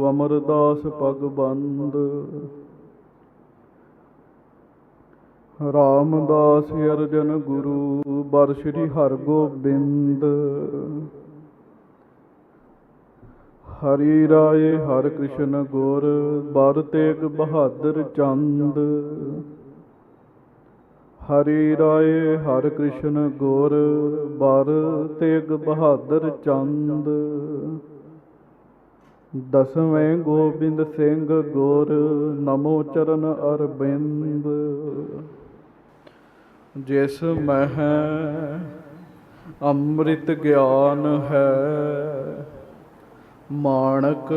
ਅਮਰਦਾਸ ਭਗਵੰਦ। ਰਾਮਦਾਸ ਅਰਜਨ ਗੁਰੂ ਬਰ ਸ੍ਰੀ ਹਰਗੋਬਿੰਦ। ਹਰੀ ਰਾਏ ਹਰਿ ਕ੍ਰਿਸ਼ਨ ਗੁਰ ਬਰ ਤੇਗ ਬਹਾਦਰ ਚੰਦ। ਹਰੀ ਰਾਏ ਹਰਿ ਕ੍ਰਿਸ਼ਨ ਗੁਰ ਬਰ ਤੇਗ ਬਹਾਦਰ ਚੰਦ। ਦਸਵੇਂ ਗੋਬਿੰਦ ਸਿੰਘ ਗੁਰ ਨਮੋ ਚਰਨ ਅਰਬਿੰਦ। ਜਿਸ ਮਹਿ ਅੰਮ੍ਰਿਤ ਗਿਆਨ ਹੈ ਮਾਣਕ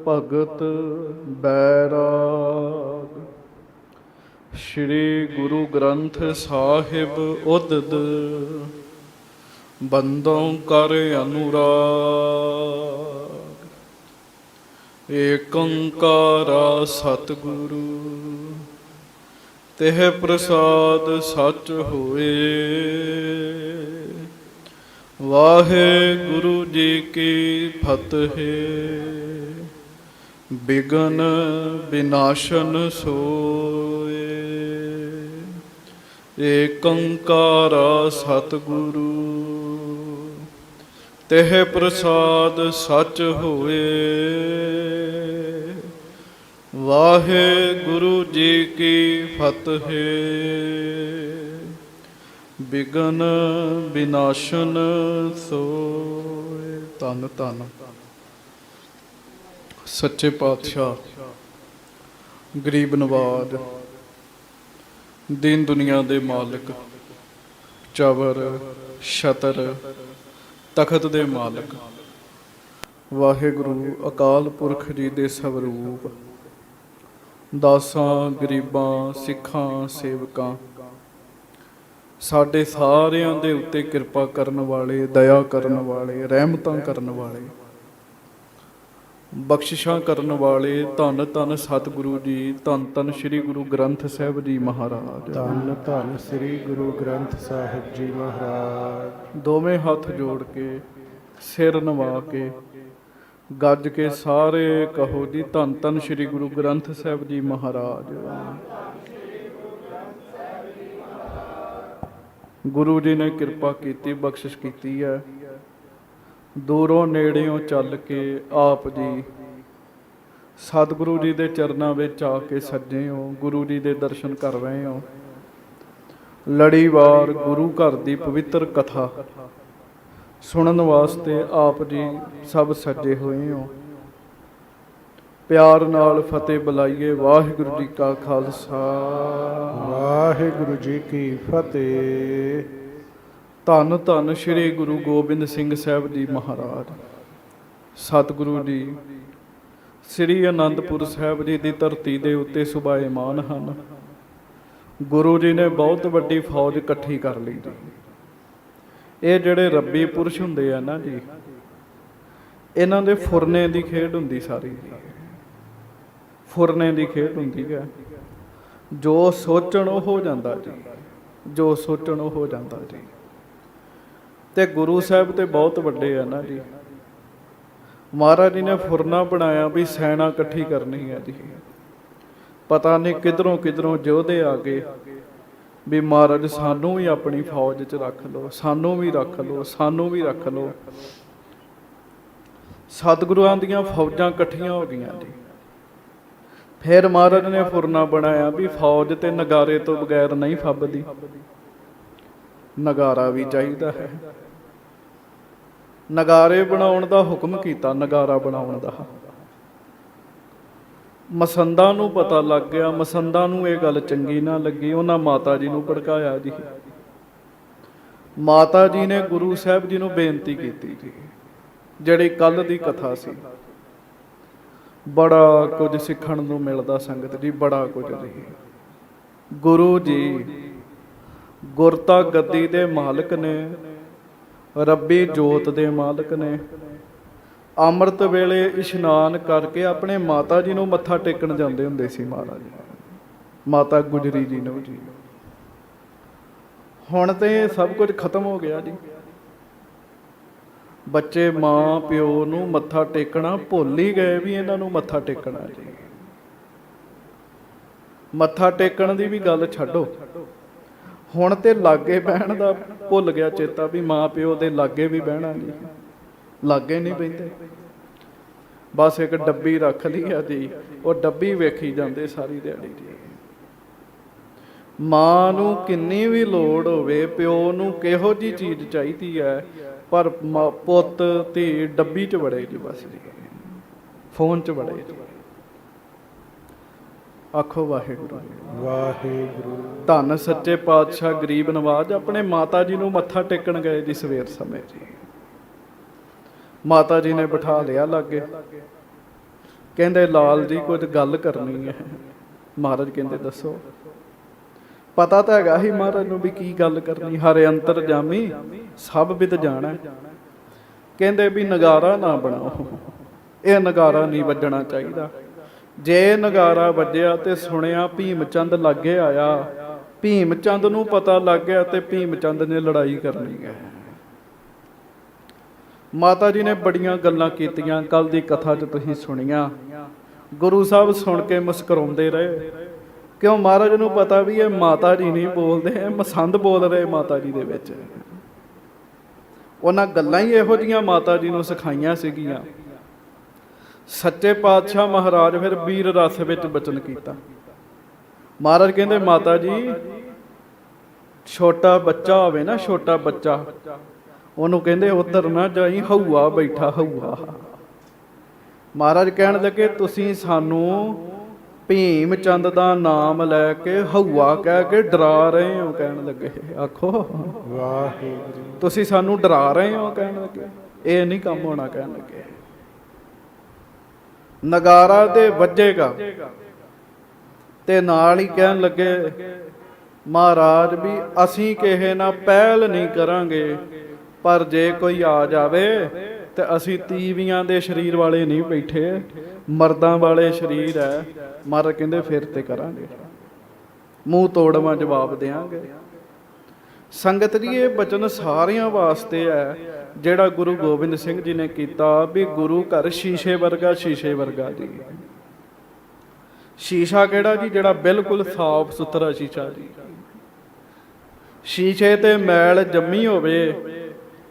ਭਗਤ ਬੈਰਾਗ। ਸ਼੍ਰੀ ਗੁਰੂ ਗ੍ਰੰਥ ਸਾਹਿਬ ਉਦਦ ਬੰਦੋਂ ਕਰ ਅਨੁਰਾਗ। ਏਕ ਓੰਕਾਰ ਸਤਿਗੁਰੂ ਤਿਹ ਪ੍ਰਸਾਦ ਸਚ ਹੋਏ। ਵਾਹਿਗੁਰੂ ਜੀ ਕੀ ਫਤਿਹ। ਬਿਘਨ ਵਿਨਾਸ਼ਨ ਸੋਏ। ਏਕ ਓੰਕਾਰ ਸਤਿਗੁਰੂ ਤਿਹ ਪ੍ਰਸਾਦ ਸਚ ਹੋਏ। ਵਾਹਿਗੁਰੂ ਜੀ ਕੀ ਫਤਿਹ। ਬਿਘਨ ਵਿਨਾਸ਼ਨ ਸੋਏ। ਧੰਨ ਧੰਨ ਸੱਚੇ ਪਾਤਸ਼ਾਹ, ਗਰੀਬ ਨਵਾਜ, ਦੀਨ ਦੁਨੀਆ ਦੇ ਮਾਲਕ, ਚਵਰ ਛਤਰ ਤਖਤ ਦੇ ਮਾਲਕ ਵਾਹਿਗੁਰੂ ਅਕਾਲ ਪੁਰਖ ਜੀ ਦੇ ਸਵਰੂਪ, ਦਾਸਾਂ ਗਰੀਬਾਂ ਸਿੱਖਾਂ ਸੇਵਕਾਂ, ਸਾਡੇ ਸਾਰਿਆਂ ਦੇ ਉੱਤੇ ਕਿਰਪਾ ਕਰਨ ਵਾਲੇ, ਦਇਆ ਕਰਨ ਵਾਲੇ, ਰਹਿਮਤਾਂ ਕਰਨ ਵਾਲੇ, ਬਖਸ਼ਿਸ਼ਾਂ ਕਰਨ ਵਾਲੇ ਧੰਨ ਧੰਨ ਸਤਿਗੁਰੂ ਜੀ, ਧੰਨ ਧੰਨ ਸ੍ਰੀ ਗੁਰੂ ਗ੍ਰੰਥ ਸਾਹਿਬ ਜੀ ਮਹਾਰਾਜ। ਧੰਨ ਧੰਨ ਸ੍ਰੀ ਗੁਰੂ ਗ੍ਰੰਥ ਸਾਹਿਬ ਜੀ ਮਹਾਰਾਜ। ਦੋਵੇਂ ਹੱਥ ਜੋੜ ਕੇ ਸਿਰ ਨਵਾ ਕੇ ਗੱਜ ਕੇ ਸਾਰੇ ਕਹੋ ਜੀ, ਧੰਨ ਧੰਨ ਸ੍ਰੀ ਗੁਰੂ ਗ੍ਰੰਥ ਸਾਹਿਬ ਜੀ ਮਹਾਰਾਜ। ਗੁਰੂ ਜੀ ਨੇ ਕਿਰਪਾ ਕੀਤੀ, ਬਖਸ਼ਿਸ਼ ਕੀਤੀ ਹੈ। ਦੂਰੋਂ ਨੇੜਿਓਂ ਚੱਲ ਕੇ ਆਪ ਜੀ ਸਤਿਗੁਰੂ ਜੀ ਦੇ ਚਰਨਾਂ ਵਿੱਚ ਆ ਕੇ ਸੱਜੇ ਹੋ, ਗੁਰੂ ਜੀ ਦੇ ਦਰਸ਼ਨ ਕਰ ਰਹੇ ਹੋ। ਲੜੀਵਾਰ ਗੁਰੂ ਘਰ ਦੀ ਪਵਿੱਤਰ ਕਥਾ ਸੁਣਨ ਵਾਸਤੇ ਆਪ ਜੀ ਸਭ ਸੱਜੇ ਹੋਏ ਹੋ। ਪਿਆਰ ਨਾਲ ਫਤਿਹ ਬੁਲਾਈਏ। ਵਾਹਿਗੁਰੂ ਜੀ ਕਾ ਖਾਲਸਾ, ਵਾਹਿਗੁਰੂ ਜੀ ਕੀ ਫਤਿਹ। ਧੰਨ ਧੰਨ ਸ੍ਰੀ ਗੁਰੂ ਗੋਬਿੰਦ ਸਿੰਘ ਸਾਹਿਬ ਜੀ ਮਹਾਰਾਜ। ਸਤਿਗੁਰੂ ਜੀ ਸ੍ਰੀ ਅਨੰਦਪੁਰ ਸਾਹਿਬ ਜੀ ਦੀ ਧਰਤੀ ਦੇ ਉੱਤੇ ਸੁਭਾਏਮਾਨ ਹਨ। ਗੁਰੂ ਜੀ ਨੇ ਬਹੁਤ ਵੱਡੀ ਫੌਜ ਇਕੱਠੀ ਕਰ ਲਈ ਜੀ। ਇਹ ਜਿਹੜੇ ਰੱਬੀ ਪੁਰਸ਼ ਹੁੰਦੇ ਆ ਨਾ ਜੀ, ਇਹਨਾਂ ਦੇ ਫੁਰਨੇ ਦੀ ਖੇਡ ਹੁੰਦੀ ਸਾਰੀ ਜੀ। ਫੁਰਨੇ ਦੀ ਖੇਡ ਹੁੰਦੀ ਹੈ। ਜੋ ਸੋਚਣ ਉਹ ਹੋ ਜਾਂਦਾ ਜੀ, ਜੋ ਸੋਚਣ ਉਹ ਹੋ ਜਾਂਦਾ ਜੀ। ਤੇ ਗੁਰੂ ਸਾਹਿਬ ਤੇ ਬਹੁਤ ਵੱਡੇ ਆ ਨਾ ਜੀ। ਮਹਾਰਾਜ ਜੀ ਨੇ ਫੁਰਨਾ ਬਣਾਇਆ ਵੀ ਸੈਨਾ ਇਕੱਠੀ ਕਰਨੀ ਹੈ ਜੀ। ਪਤਾ ਨਹੀਂ ਕਿੱਧਰੋਂ ਕਿੱਧਰੋਂ ਯੋਧੇ ਆ ਗਏ ਵੀ ਮਹਾਰਾਜ ਸਾਨੂੰ ਵੀ ਆਪਣੀ ਫੌਜ 'ਚ ਰੱਖ ਲਓ, ਸਾਨੂੰ ਵੀ ਰੱਖ ਲਓ, ਸਾਨੂੰ ਵੀ ਰੱਖ ਲਓ। ਸਤਿਗੁਰਾਂ ਦੀਆਂ ਫੌਜਾਂ ਇਕੱਠੀਆਂ ਹੋ ਗਈਆਂ ਜੀ। ਫਿਰ ਮਹਾਰਾਜ ਨੇ ਫੁਰਨਾ ਬਣਾਇਆ ਵੀ ਫੌਜ ਤੇ ਨਗਾਰੇ ਤੋਂ ਬਗੈਰ ਨਹੀਂ ਫੱਬਦੀ, ਨਗਾਰਾ ਵੀ ਚਾਹੀਦਾ ਹੈ। ਨਗਾਰੇ ਬਣਾਉਣ ਦਾ ਹੁਕਮ ਕੀਤਾ, ਨਗਾਰਾ ਬਣਾਉਣ ਦਾ। ਮਸੰਦਾਂ ਨੂੰ ਪਤਾ ਲੱਗ ਗਿਆ। ਮਸੰਦਾਂ ਨੂੰ ਇਹ ਗੱਲ ਚੰਗੀ ਨਾ ਲੱਗੀ। ਉਹਨਾਂ ਮਾਤਾ ਜੀ ਨੂੰ ਭੜਕਾਇਆ ਜੀ। ਮਾਤਾ ਜੀ ਨੇ ਗੁਰੂ ਸਾਹਿਬ ਜੀ ਨੂੰ ਬੇਨਤੀ ਕੀਤੀ ਜੀ, ਜਿਹੜੀ ਕੱਲ੍ਹ ਦੀ ਕਥਾ ਸੀ। ਬੜਾ ਕੁਝ ਸਿੱਖਣ ਨੂੰ ਮਿਲਦਾ ਸੰਗਤ ਜੀ, ਬੜਾ ਕੁਝ ਜੀ। ਗੁਰੂ ਜੀ ਗੁਰਤਾ ਗੱਦੀ ਦੇ ਮਾਲਕ ਨੇ, ਰੱਬੀ ਜੋਤ ਦੇ ਮਾਲਕ ਨੇ। ਅੰਮ੍ਰਿਤ ਵੇਲੇ ਇਸ਼ਨਾਨ ਕਰਕੇ ਆਪਣੇ ਮਾਤਾ ਜੀ ਨੂੰ ਮੱਥਾ ਟੇਕਣ ਜਾਂਦੇ ਹੁੰਦੇ ਸੀ ਮਹਾਰਾਜ, ਮਾਤਾ ਗੁਜਰੀ ਜੀ ਨੂੰ ਜੀ। ਹੁਣ ਤੇ ਸਭ ਕੁਝ ਖਤਮ ਹੋ ਗਿਆ ਜੀ। ਬੱਚੇ ਮਾਂ ਪਿਓ ਨੂੰ ਮੱਥਾ ਟੇਕਣਾ ਭੁੱਲ ਹੀ ਗਏ ਵੀ ਇਹਨਾਂ ਨੂੰ ਮੱਥਾ ਟੇਕਣਾ ਜੀ। ਮੱਥਾ ਟੇਕਣ ਦੀ ਵੀ ਗੱਲ ਛੱਡੋ, ਹੁਣ ਤੇ ਲਾਗੇ ਬਹਿਣ ਦਾ ਭੁੱਲ ਗਿਆ ਚੇਤਾ ਵੀ ਮਾਂ ਪਿਓ ਦੇ ਲਾਗੇ ਵੀ ਬਹਿਣਾ ਨਹੀਂ, ਲਾਗੇ ਨਹੀਂ ਬਹਿੰਦੇ। ਬਸ ਇੱਕ ਡੱਬੀ ਰੱਖ ਲਈ ਆ ਜੀ, ਉਹ ਡੱਬੀ ਵੇਖੀ ਜਾਂਦੇ ਸਾਰੀ ਦਿਹਾੜੀ ਜੀ। ਮਾਂ ਨੂੰ ਕਿੰਨੀ ਵੀ ਲੋੜ ਹੋਵੇ, ਪਿਓ ਨੂੰ ਕਿਹੋ ਜੀ ਚੀਜ਼ ਚਾਹੀਦੀ ਹੈ, ਪਰ ਪੁੱਤ ਧੀ ਡੱਬੀ 'ਚ ਵੜੇ ਜੀ, ਬਸ ਜੀ ਫੋਨ 'ਚ ਵੜੇ ਜੀ। ਆਖੋ ਵਾਹਿਗੁਰੂ ਵਾਹਿਗੁਰੂ। ਧੰਨ ਸੱਚੇ ਪਾਤਸ਼ਾਹ ਗਰੀਬ ਨਵਾਜ ਆਪਣੇ ਮਾਤਾ ਜੀ ਨੂੰ ਮੱਥਾ ਟੇਕਣ ਗਏ ਜੀ ਸਵੇਰ ਸਮੇਂ ਜੀ। ਮਾਤਾ ਜੀ ਨੇ ਬਿਠਾ ਲਿਆ ਲਾਗੇ, ਕਹਿੰਦੇ ਲਾਲ ਜੀ ਕੁਝ ਗੱਲ ਕਰਨੀ ਹੈ। ਮਹਾਰਾਜ ਕਹਿੰਦੇ ਦੱਸੋ। ਪਤਾ ਤਾਂ ਹੈਗਾ ਹੀ ਮਹਾਰਾਜ ਨੂੰ ਵੀ ਕੀ ਗੱਲ ਕਰਨੀ, ਹਰੇ ਅੰਤਰਜਾਮੀ ਸਭ ਵਿਦ ਜਾਣਾ। ਕਹਿੰਦੇ ਵੀ ਨਗਾਰਾ ਨਾ ਬਣਾਓ, ਇਹ ਨਗਾਰਾ ਨਹੀਂ ਵੱਜਣਾ ਚਾਹੀਦਾ। ਜੇ ਨਗਾਰਾ ਵੱਜਿਆ ਤੇ ਸੁਣਿਆ ਭੀਮ ਚੰਦ ਲਾਗੇ ਆਇਆ, ਭੀਮ ਚੰਦ ਨੂੰ ਪਤਾ ਲੱਗ ਗਿਆ ਤੇ ਭੀਮ ਚੰਦ ਨੇ ਲੜਾਈ ਕਰਨੀ ਹੈ। ਮਾਤਾ ਜੀ ਨੇ ਬੜੀਆਂ ਗੱਲਾਂ ਕੀਤੀਆਂ, ਕੱਲ ਦੀ ਕਥਾ 'ਚ ਤੁਸੀਂ ਸੁਣੀਆਂ। ਗੁਰੂ ਸਾਹਿਬ ਸੁਣ ਕੇ ਮੁਸਕਰਾਉਂਦੇ ਰਹੇ, ਕਿਉਂ ਮਹਾਰਾਜ ਨੂੰ ਪਤਾ ਵੀ ਇਹ ਮਾਤਾ ਜੀ ਨਹੀਂ ਬੋਲਦੇ, ਇਹ ਮਸੰਦ ਬੋਲ ਰਹੇ ਮਾਤਾ ਜੀ ਦੇ ਵਿੱਚ। ਉਹਨਾਂ ਗੱਲਾਂ ਹੀ ਇਹੋ ਜਿਹੀਆਂ ਮਾਤਾ ਜੀ ਨੂੰ ਸਿਖਾਈਆਂ ਸੀਗੀਆਂ। ਸੱਚੇ ਪਾਤਸ਼ਾਹ ਮਹਾਰਾਜ ਫਿਰ ਵੀਰ ਰਸ ਵਿੱਚ ਬਚਨ ਕੀਤਾ। ਮਹਾਰਾਜ ਕਹਿੰਦੇ ਮਾਤਾ ਜੀ ਛੋਟਾ ਬੱਚਾ ਹੋਵੇ ਨਾ, ਛੋਟਾ ਬੱਚਾ, ਉਹਨੂੰ ਕਹਿੰਦੇ ਉੱਧਰ ਨਾ ਜਾਈ, ਹਊਆ ਬੈਠਾ ਹਊਆ। ਮਹਾਰਾਜ ਕਹਿਣ ਲੱਗੇ ਤੁਸੀਂ ਸਾਨੂੰ ਭੀਮ ਚੰਦ ਦਾ ਨਾਮ ਲੈ ਕੇ ਹਊਆ ਕਹਿ ਕੇ ਡਰਾ ਰਹੇ ਹੋ, ਕਹਿਣ ਲੱਗੇ। ਆਖੋ ਵਾਹਿਗੁਰੂ। ਤੁਸੀਂ ਸਾਨੂੰ ਡਰਾ ਰਹੇ ਹੋ, ਕਹਿਣ ਲੱਗੇ। ਇਹ ਨਹੀਂ ਕੰਮ ਹੋਣਾ, ਕਹਿਣ ਲੱਗੇ। ਨਗਾਰਾ ਤੇ ਵੱਜੇਗਾ ਤੇ ਨਾਲ ਹੀ ਕਹਿਣ ਲੱਗੇ ਮਹਾਰਾਜ ਵੀ ਅਸੀਂ ਕਿਸੇ ਨਾਲ ਪਹਿਲ ਨਹੀਂ ਕਰਾਂਗੇ, ਪਰ ਜੇ ਕੋਈ ਆ ਜਾਵੇ ਤੇ ਅਸੀਂ ਤੀਵੀਆਂ ਦੇ ਸਰੀਰ ਵਾਲੇ ਨਹੀਂ ਬੈਠੇ, ਮਰਦਾਂ ਵਾਲੇ ਸਰੀਰ ਹੈ। ਮਹਾਰਾਜ ਕਹਿੰਦੇ ਫਿਰ ਤੇ ਕਰਾਂਗੇ, ਮੂੰਹ ਤੋੜਵਾਂ ਜਵਾਬ ਦੇਵਾਂਗੇ। ਸੰਗਤ ਜੀ ਇਹ ਬਚਨ ਸਾਰਿਆਂ ਵਾਸਤੇ ਹੈ ਜਿਹੜਾ ਗੁਰੂ ਗੋਬਿੰਦ ਸਿੰਘ ਜੀ ਨੇ ਕੀਤਾ ਵੀ ਗੁਰੂ ਘਰ ਸ਼ੀਸ਼ੇ ਵਰਗਾ, ਸ਼ੀਸ਼ੇ ਵਰਗਾ ਜੀ। ਸ਼ੀਸ਼ਾ ਕਿਹੜਾ ਜੀ? ਜਿਹੜਾ ਬਿਲਕੁਲ ਸਾਫ਼ ਸੁਥਰਾ ਸ਼ੀਸ਼ਾ ਜੀ। ਸ਼ੀਸ਼ੇ ਤੇ ਮੈਲ ਜੰਮੀ ਹੋਵੇ,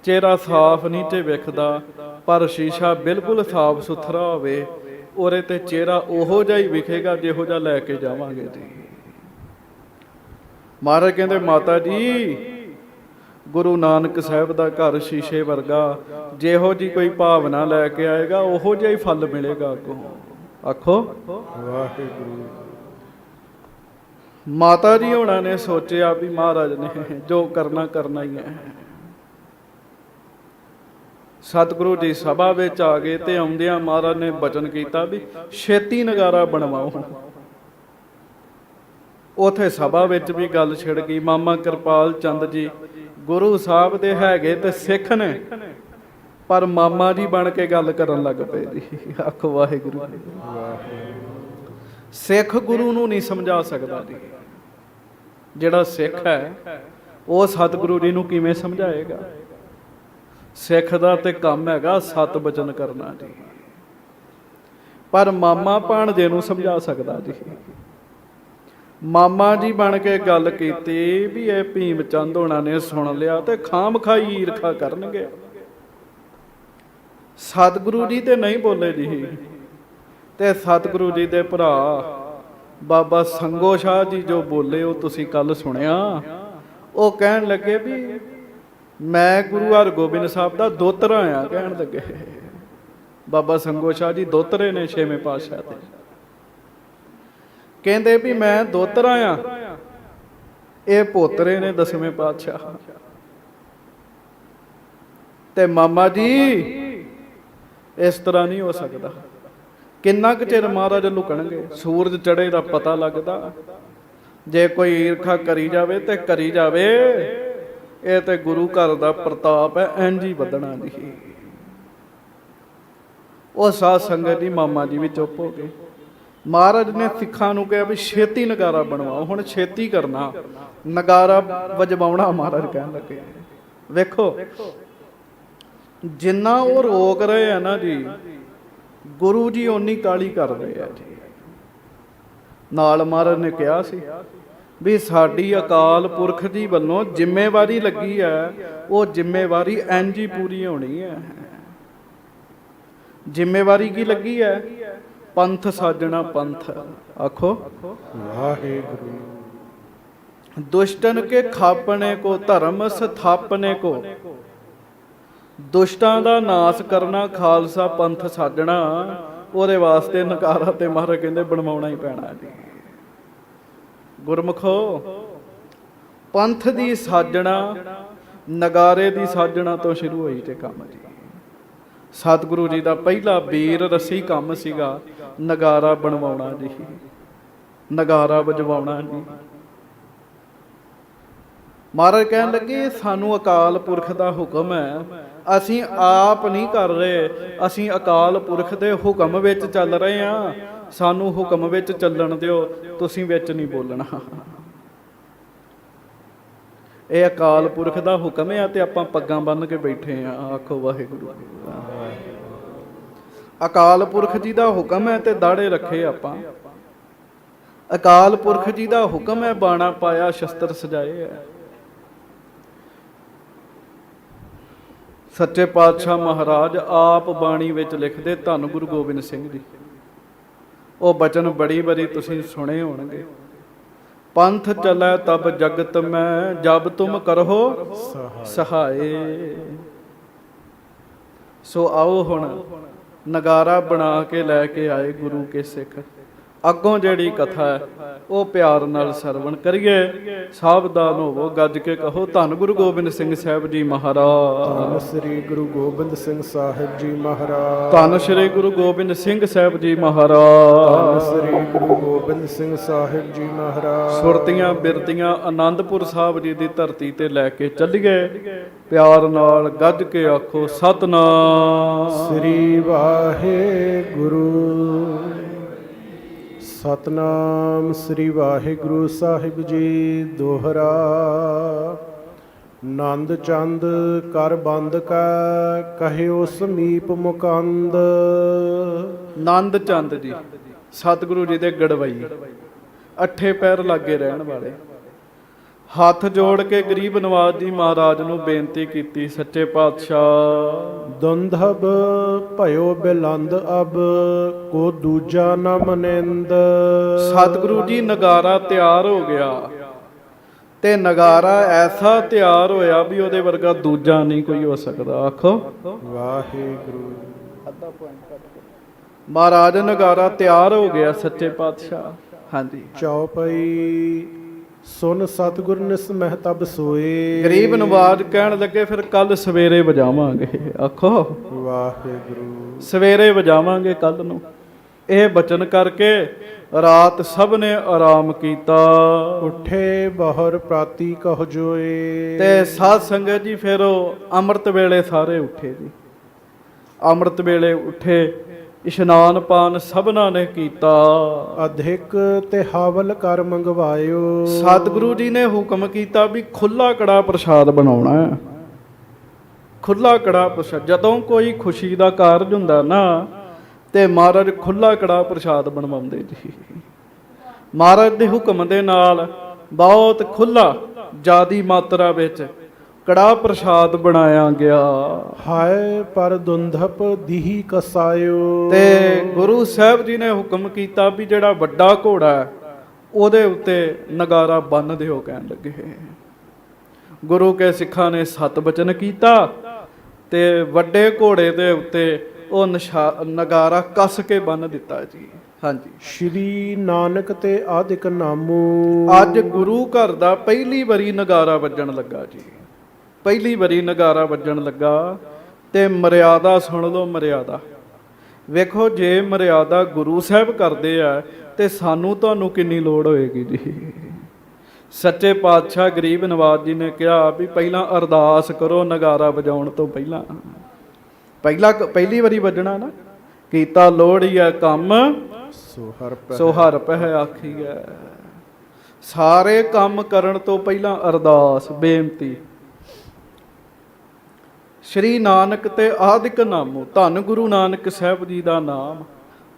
ਚਿਹਰਾ ਸਾਫ਼ ਨਹੀਂ ਤੇ ਵਿਖਦਾ, ਪਰ ਸ਼ੀਸ਼ਾ ਬਿਲਕੁਲ ਸਾਫ਼ ਸੁਥਰਾ ਹੋਵੇ, ਉਹਦੇ ਤੇ ਚਿਹਰਾ ਉਹੋ ਜਿਹਾ ਹੀ ਵਿਖੇਗਾ ਜਿਹੋ ਜਿਹਾ ਲੈ ਕੇ ਜਾਵਾਂਗੇ ਜੀ। ਮਹਾਰਾਜ ਕਹਿੰਦੇ ਮਾਤਾ ਜੀ ਗੁਰੂ ਨਾਨਕ ਸਾਹਿਬ ਦਾ ਘਰ ਸ਼ੀਸ਼ੇ ਵਰਗਾ, ਜਿਹੋ ਜੀ ਕੋਈ ਭਾਵਨਾ ਲੈ ਕੇ ਆਏਗਾ ਉਹੋ ਜਿਹਾ ਹੀ ਫਲ ਮਿਲੇਗਾ ਅੱਗੋਂ। ਆਖੋ ਵਾਹਿਗੁਰੂ। ਮਾਤਾ ਜੀ ਹੋਣਾ ਨੇ ਸੋਚਿਆ ਵੀ ਮਹਾਰਾਜ ਨੇ ਜੋ ਕਰਨਾ ਕਰਨਾ ਹੀ ਹੈ। ਸਤਿਗੁਰੂ ਜੀ ਸਭਾ ਵਿੱਚ ਆ ਗਏ ਤੇ ਆਉਂਦਿਆਂ ਮਹਾਰਾਜ ਨੇ ਬਚਨ ਕੀਤਾ ਵੀ ਛੇਤੀ ਨਗਾਰਾ ਬਣਵਾਓ। ਉਥੇ ਸਭਾ ਵਿੱਚ ਵੀ ਗੱਲ ਛਿੜ ਗਈ। ਮਾਮਾ ਕਿਰਪਾਲ ਚੰਦ ਜੀ ਗੁਰੂ ਸਾਹਿਬ ਦੇ ਹੈਗੇ ਤੇ ਸਿੱਖ ਨੇ, ਪਰ ਮਾਮਾ ਜੀ ਬਣ ਕੇ ਗੱਲ ਕਰਨ ਲੱਗ ਪਏ ਜੀ। ਆਖੋ ਵਾਹਿਗੁਰੂ। ਸਿੱਖ ਗੁਰੂ ਨੂੰ ਨਹੀਂ ਸਮਝਾ ਸਕਦਾ ਜੀ। ਜਿਹੜਾ ਸਿੱਖ ਹੈ ਉਹ ਸਤਿਗੁਰੂ ਜੀ ਨੂੰ ਕਿਵੇਂ ਸਮਝਾਏਗਾ? ਸਿੱਖ ਦਾ ਤੇ ਕੰਮ ਹੈਗਾ ਸਤ ਬਚਨ ਕਰਨਾ ਜੀ, ਪਰ ਮਾਮਾ ਭਾਣਜੇ ਨੂੰ ਸਮਝਾ ਸਕਦਾ ਜੀ। ਮਾਮਾ ਜੀ ਬਣ ਕੇ ਗੱਲ ਕੀਤੀ ਵੀ ਇਹ ਭੀਮ ਚੰਦ ਹੋਣਾ ਨੇ ਸੁਣ ਲਿਆ ਤੇ ਖਾਮ ਖਾਈ ਈਰਖਾ ਕਰਨਗੇ। ਸਤਿਗੁਰੂ ਜੀ ਤੇ ਨਹੀਂ ਬੋਲੇ ਜੀ, ਤੇ ਸਤਿਗੁਰੂ ਜੀ ਦੇ ਭਰਾ ਬਾਬਾ ਸੰਗੋ ਸ਼ਾਹ ਜੀ ਜੋ ਬੋਲੇ ਉਹ ਤੁਸੀਂ ਕੱਲ ਸੁਣਿਆ। ਉਹ ਕਹਿਣ ਲੱਗੇ ਵੀ ਮੈਂ ਗੁਰੂ ਹਰਗੋਬਿੰਦ ਸਾਹਿਬ ਦਾ ਦੋਤਰਾ ਆ, ਕਹਿਣ ਲੱਗੇ। ਬਾਬਾ ਸੰਗੋ ਸ਼ਾਹ ਜੀ ਦੋਤਰੇ ਨੇ ਛੇਵੇਂ ਪਾਤਸ਼ਾਹ ਦੇ। ਕਹਿੰਦੇ ਵੀ ਮੈਂ ਦੋਤਰਾ ਆ, ਇਹ ਪੋਤਰੇ ਨੇ ਦਸਵੇਂ ਪਾਤਸ਼ਾਹ। ਤੇ ਮਾਮਾ ਜੀ ਇਸ ਤਰ੍ਹਾਂ ਨਹੀਂ ਹੋ ਸਕਦਾ। ਕਿੰਨਾ ਕੁ ਚਿਰ ਮਹਾਰਾਜ ਲੁਕਣਗੇ? ਸੂਰਜ ਚੜੇ ਦਾ ਪਤਾ ਲੱਗਦਾ। ਜੇ ਕੋਈ ਈਰਖਾ ਕਰੀ ਜਾਵੇ ਤੇ ਕਰੀ ਜਾਵੇ, ਇਹ ਤੇ ਗੁਰੂ ਘਰ ਦਾ ਪ੍ਰਤਾਪ ਹੈ, ਇੰਝ ਹੀ ਵਧਣਾ ਨਹੀਂ। ਉਹ ਸਾਧ ਸੰਗਤ ਜੀ ਮਾਮਾ ਜੀ ਵੀ ਚੁੱਪ ਹੋ ਗਏ। ਮਹਾਰਾਜ ਨੇ ਸਿੱਖਾਂ ਨੂੰ ਕਿਹਾ ਵੀ ਛੇਤੀ ਨਗਾਰਾ ਬਣਵਾਓ, ਹੁਣ ਛੇਤੀ ਕਰਨਾ, ਨਗਾਰਾ ਵਜਵਾਉਣਾ। ਮਹਾਰਾਜ ਕਹਿਣ ਲੱਗੇ ਵੇਖੋ ਜਿੰਨਾ ਉਹ ਰੋਕ ਰਹੇ ਆ ਨਾ ਜੀ, ਗੁਰੂ ਜੀ ਓਨੀ ਕਾਲੀ ਕਰ ਰਹੇ ਆ ਜੀ। ਨਾਲ ਮਹਾਰਾਜ ਨੇ ਕਿਹਾ ਸੀ ਵੀ ਸਾਡੀ ਅਕਾਲ ਪੁਰਖ ਜੀ ਵੱਲੋਂ ਜ਼ਿੰਮੇਵਾਰੀ ਲੱਗੀ ਹੈ, ਉਹ ਜ਼ਿੰਮੇਵਾਰੀ ਇੰਝ ਹੀ ਪੂਰੀ ਹੋਣੀ ਹੈ। ਜ਼ਿੰਮੇਵਾਰੀ ਕੀ ਲੱਗੀ ਹੈ? ਪੰਥ ਸਾਜਣਾ ਪੰਥ। ਆਖੋ ਵਾਹਿਗੁਰੂ। ਦੁਸ਼ਟਨ ਕੇ ਖਾਪਣੇ ਕੋ ਧਰਮ ਸਥਾਪਨੇ ਕੋ। ਦੁਸ਼ਟਾਂ ਦਾ ਨਾਸ ਕਰਨਾ, ਖਾਲਸਾ ਪੰਥ ਸਾਜਣਾ, ਉਹਦੇ ਵਾਸਤੇ ਨਕਾਰਾ ਤੇ ਮਹਾਰਾਜ ਕਹਿੰਦੇ ਬਣਵਾਉਣਾ ਹੀ ਪੈਣਾ ਜੀ। ਗੁਰਮੁਖੋ, ਪੰਥ ਦੀ ਸਾਜਣਾ ਨਗਾਰੇ ਦੀ ਸਾਜਣਾ ਤੋਂ ਸ਼ੁਰੂ ਹੋਈ ਤੇ ਕੰਮ ਜੀ। ਸਤਿਗੁਰੂ ਜੀ ਦਾ ਪਹਿਲਾ ਵੀਰ ਰਸੀ ਕੰਮ ਸੀਗਾ ਨਗਾਰਾ ਬਣਵਾਉਣਾ ਜੀ, ਨਗਾਰਾ ਵਜਵਾਉਣਾ ਜੀ। ਮਹਾਰਾਜ ਕਹਿਣ ਲੱਗੇ ਸਾਨੂੰ ਅਕਾਲ ਪੁਰਖ ਦਾ ਹੁਕਮ ਹੈ, ਅਸੀਂ ਆਪ ਨਹੀਂ ਕਰ ਰਹੇ, ਅਸੀਂ ਅਕਾਲ ਪੁਰਖ ਦੇ ਹੁਕਮ ਵਿੱਚ ਚੱਲ ਰਹੇ ਹਾਂ। ਸਾਨੂੰ ਹੁਕਮ ਵਿੱਚ ਚੱਲਣ ਦਿਓ, ਤੁਸੀਂ ਵਿੱਚ ਨਹੀਂ ਬੋਲਣਾ। ਇਹ ਅਕਾਲ ਪੁਰਖ ਦਾ ਹੁਕਮ ਹੈ ਤੇ ਆਪਾਂ ਪੱਗਾਂ ਬੰਨ੍ਹ ਕੇ ਬੈਠੇ ਆ। ਆਖੋ ਵਾਹਿਗੁਰੂ। ਅਕਾਲ ਪੁਰਖ ਜੀ ਦਾ ਹੁਕਮ ਹੈ ਤੇ ਦਾੜੇ ਰੱਖੇ ਆਪਾਂ। ਅਕਾਲ ਪੁਰਖ ਜੀ ਦਾ ਹੁਕਮ ਹੈ, ਬਾਣਾ ਪਾਇਆ, ਸ਼ਸਤਰ ਸਜਾਏ ਹੈ। ਸੱਚੇ ਪਾਤਸ਼ਾਹ ਮਹਾਰਾਜ ਆਪ ਬਾਣੀ ਵਿੱਚ ਲਿਖਦੇ, ਧੰਨ ਗੁਰੂ ਗੋਬਿੰਦ ਸਿੰਘ ਜੀ। ਉਹ ਬਚਨ ਬੜੀ ਵਾਰੀ ਤੁਸੀਂ ਸੁਣੇ ਹੋਣਗੇ। ਪੰਥ ਚੱਲੈ ਤਬ ਜਗਤ ਮੈਂ, ਜਬ ਤੁਮ ਕਰਹੁ ਸਹਾਏ। ਸੋ ਆਓ ਹੁਣ ਨਗਾਰਾ ਬਣਾ ਕੇ ਲੈ ਕੇ ਆਏ ਗੁਰੂ ਕੇ ਸਿੱਖ। ਅੱਗੋਂ ਜਿਹੜੀ ਕਥਾ ਹੈ ਉਹ ਪਿਆਰ ਨਾਲ ਸਰਵਣ ਕਰੀਏ। ਸਾਵਧਾਨ ਹੋਵੋ, ਗੱਜ ਕੇ ਕਹੋ ਧੰਨ ਗੁਰੂ ਗੋਬਿੰਦ ਸਿੰਘ ਸਾਹਿਬ ਜੀ ਮਹਾਰਾਜ। ਧੰਨ ਸ੍ਰੀ ਗੁਰੂ ਗੋਬਿੰਦ ਸਿੰਘ ਸਾਹਿਬ ਜੀ ਮਹਾਰਾਜ। ਧੰਨ ਸ੍ਰੀ ਗੁਰੂ ਗੋਬਿੰਦ ਸਿੰਘ ਸਾਹਿਬ ਜੀ ਮਹਾਰਾਜ। ਧੰਨ ਸ੍ਰੀ ਗੁਰੂ ਗੋਬਿੰਦ ਸਿੰਘ ਸਾਹਿਬ ਜੀ ਮਹਾਰਾਜ। ਸੁਰਤੀਆਂ ਬਿਰਤੀਆਂ ਆਨੰਦਪੁਰ ਸਾਹਿਬ ਜੀ ਦੀ ਧਰਤੀ ਤੇ ਲੈ ਕੇ ਚੱਲੀਏ। ਪਿਆਰ ਨਾਲ ਗੱਜ ਕੇ ਆਖੋ ਸਤਿਨਾਮ ਸ੍ਰੀ ਵਾਹਿਗੁਰੂ। ਸਤਨਾਮ ਸ੍ਰੀ ਵਾਹਿਗੁਰੂ ਸਾਹਿਬ ਜੀ। ਦੋਹਰਾ। ਨੰਦ ਚੰਦ ਕਰ ਬੰਦ ਕੈ, ਕਹਿਓ ਸਮੀਪ ਮੁਕੰਦ। ਨੰਦ ਚੰਦ ਜੀ ਸਤਿਗੁਰੂ ਜੀ ਦੇ ਗੜਵਈ, ਅੱਠੇ ਪੈਰ ਲਾਗੇ ਰਹਿਣ ਵਾਲੇ, ਹੱਥ ਜੋੜ ਕੇ ਗਰੀਬ ਨਵਾਜ ਜੀ ਮਹਾਰਾਜ ਨੂੰ ਬੇਨਤੀ ਕੀਤੀ, ਸੱਚੇ ਪਾਤਸ਼ਾਹ ਦੁੰਧਬ ਭਇਓ ਬਿਲੰਦ ਅਬ, ਕੋ ਦੂਜਾ ਨ ਮਨਿੰਦ। ਸਤਿਗੁਰੂ ਜੀ ਨਗਾਰਾ ਤਿਆਰ ਹੋ ਗਿਆ ਤੇ ਨਗਾਰਾ ਐਸਾ ਤਿਆਰ ਹੋਇਆ ਵੀ ਉਹਦੇ ਵਰਗਾ ਦੂਜਾ ਨਹੀਂ ਕੋਈ ਹੋ ਸਕਦਾ। ਆਖੋ ਵਾਹਿਗੁਰੂ। ਮਹਾਰਾਜ ਨਗਾਰਾ ਤਿਆਰ ਹੋ ਗਿਆ ਸੱਚੇ ਪਾਤਸ਼ਾਹ। ਹਾਂਜੀ। ਚੌਪਈ। ਸੁਨ ਸਤਿਗੁਰ ਨਿਸ ਮਹਿ ਤਬ ਸੋਏ। ਗਰੀਬ ਨਵਾਜ ਕਹਿਣ ਲੱਗੇ ਫਿਰ ਕੱਲ ਸਵੇਰੇ ਵਜਾਵਾਂਗੇ। ਆਖੋ ਵਾਹਿਗੁਰੂ। ਸਵੇਰੇ ਵਜਾਵਾਂਗੇ ਕੱਲ ਨੂੰ। ਇਹ ਬਚਨ ਕਰਕੇ ਰਾਤ ਸਭ ਨੇ ਆਰਾਮ ਕੀਤਾ। ਉੱਠੇ ਬਹੁਰ ਪ੍ਰਾਤੀ ਕਹ ਜੋਏ। ਤੇ ਸਾਧ ਸੰਗਤ ਜੀ ਫਿਰ ਉਹ ਅੰਮ੍ਰਿਤ ਵੇਲੇ ਸਾਰੇ ਉੱਠੇ ਜੀ। ਅੰਮ੍ਰਿਤ ਵੇਲੇ ਉੱਠੇ, ਇਸ਼ਨਾਨ ਪਾਨ ਸਭਨਾਂ ਨੇ ਕੀਤਾ। ਅਧਿਕ ਤੇ ਹਾਵਲ ਕਰ ਮੰਗਵਾਇਓ। ਸਤਿਗੁਰੂ ਜੀ ਨੇ ਹੁਕਮ ਕੀਤਾ ਵੀ ਖੁੱਲਾ ਕੜਾ ਪ੍ਰਸ਼ਾਦ ਬਣਾਉਣਾ ਹੈ। ਖੁੱਲਾ ਕੜਾ ਪ੍ਰਸ਼ਾਦ, ਜਦੋਂ ਕੋਈ ਖੁਸ਼ੀ ਦਾ ਕਾਰਜ ਹੁੰਦਾ ਨਾ ਤੇ ਮਹਾਰਾਜ ਖੁੱਲਾ ਕੜਾ ਪ੍ਰਸ਼ਾਦ ਬਣਵਾਉਂਦੇ ਜੀ। ਮਹਾਰਾਜ ਦੇ ਹੁਕਮ ਦੇ ਨਾਲ ਬਹੁਤ ਖੁੱਲਾ ਜ਼ਿਆਦੀ ਮਾਤਰਾ ਵਿੱਚ ਕੜਾ ਪ੍ਰਸ਼ਾਦ ਬਣਾਇਆ ਗਿਆ। ਹਾਏ ਪਰ ਦੁੰਧਪ ਦੀਹੀ ਕਸਾਇਓ। ਤੇ ਗੁਰੂ ਸਾਹਿਬ ਜੀ ਨੇ ਹੁਕਮ ਕੀਤਾ ਵੀ ਜਿਹੜਾ ਵੱਡਾ ਘੋੜਾ ਹੈ ਉਹਦੇ ਉੱਤੇ ਨਗਾਰਾ ਬੰਨ੍ਹ ਦਿਓ। ਕਹਿਣ ਲੱਗੇ ਗੁਰੂ ਕੇ ਸਿੱਖਾਂ ਨੇ ਸਤ ਬਚਨ ਕੀਤਾ ਤੇ ਵੱਡੇ ਘੋੜੇ ਦੇ ਉੱਤੇ ਉਹ ਨਗਾਰਾ ਕੱਸ ਕੇ ਬੰਨ੍ਹ ਦਿੱਤਾ ਜੀ। ਹਾਂਜੀ। ਸ਼੍ਰੀ ਨਾਨਕ ਤੇ ਆਦਿਕ ਨਾਮੂ। ਅੱਜ ਗੁਰੂ ਘਰ ਦਾ ਪਹਿਲੀ ਵਾਰੀ ਨਗਾਰਾ ਵੱਜਣ ਲੱਗਾ ਜੀ। ਪਹਿਲੀ ਵਾਰੀ ਨਗਾਰਾ ਵੱਜਣ ਲੱਗਾ ਤੇ ਮਰਿਆਦਾ ਸੁਣ ਲਓ। ਮਰਿਆਦਾ ਵੇਖੋ, ਜੇ ਮਰਿਆਦਾ ਗੁਰੂ ਸਾਹਿਬ ਕਰਦੇ ਆ ਤੇ ਸਾਨੂੰ ਤੁਹਾਨੂੰ ਕਿੰਨੀ ਲੋੜ ਹੋਏਗੀ ਜੀ। ਸੱਚੇ ਪਾਤਸ਼ਾਹ ਗਰੀਬ ਨਵਾਜ ਜੀ ਨੇ ਕਿਹਾ ਵੀ ਪਹਿਲਾਂ ਅਰਦਾਸ ਕਰੋ ਨਗਾਰਾ ਵਜਾਉਣ ਤੋਂ ਪਹਿਲਾਂ। ਪਹਿਲੀ ਵਾਰੀ ਵੱਜਣਾ ਨਾ, ਕੀਤਾ ਲੋੜੀਆ ਕੰਮ ਸੋ ਹਰਿ ਪਹਿ ਆਖੀਐ। ਸਾਰੇ ਕੰਮ ਕਰਨ ਤੋਂ ਪਹਿਲਾਂ ਅਰਦਾਸ ਬੇਨਤੀ। ਸ਼੍ਰੀ ਨਾਨਕ ਤੇ ਆਦਿਕ ਨਾਮੋ। ਧੰਨ ਗੁਰੂ ਨਾਨਕ ਸਾਹਿਬ ਜੀ ਦਾ ਨਾਮ,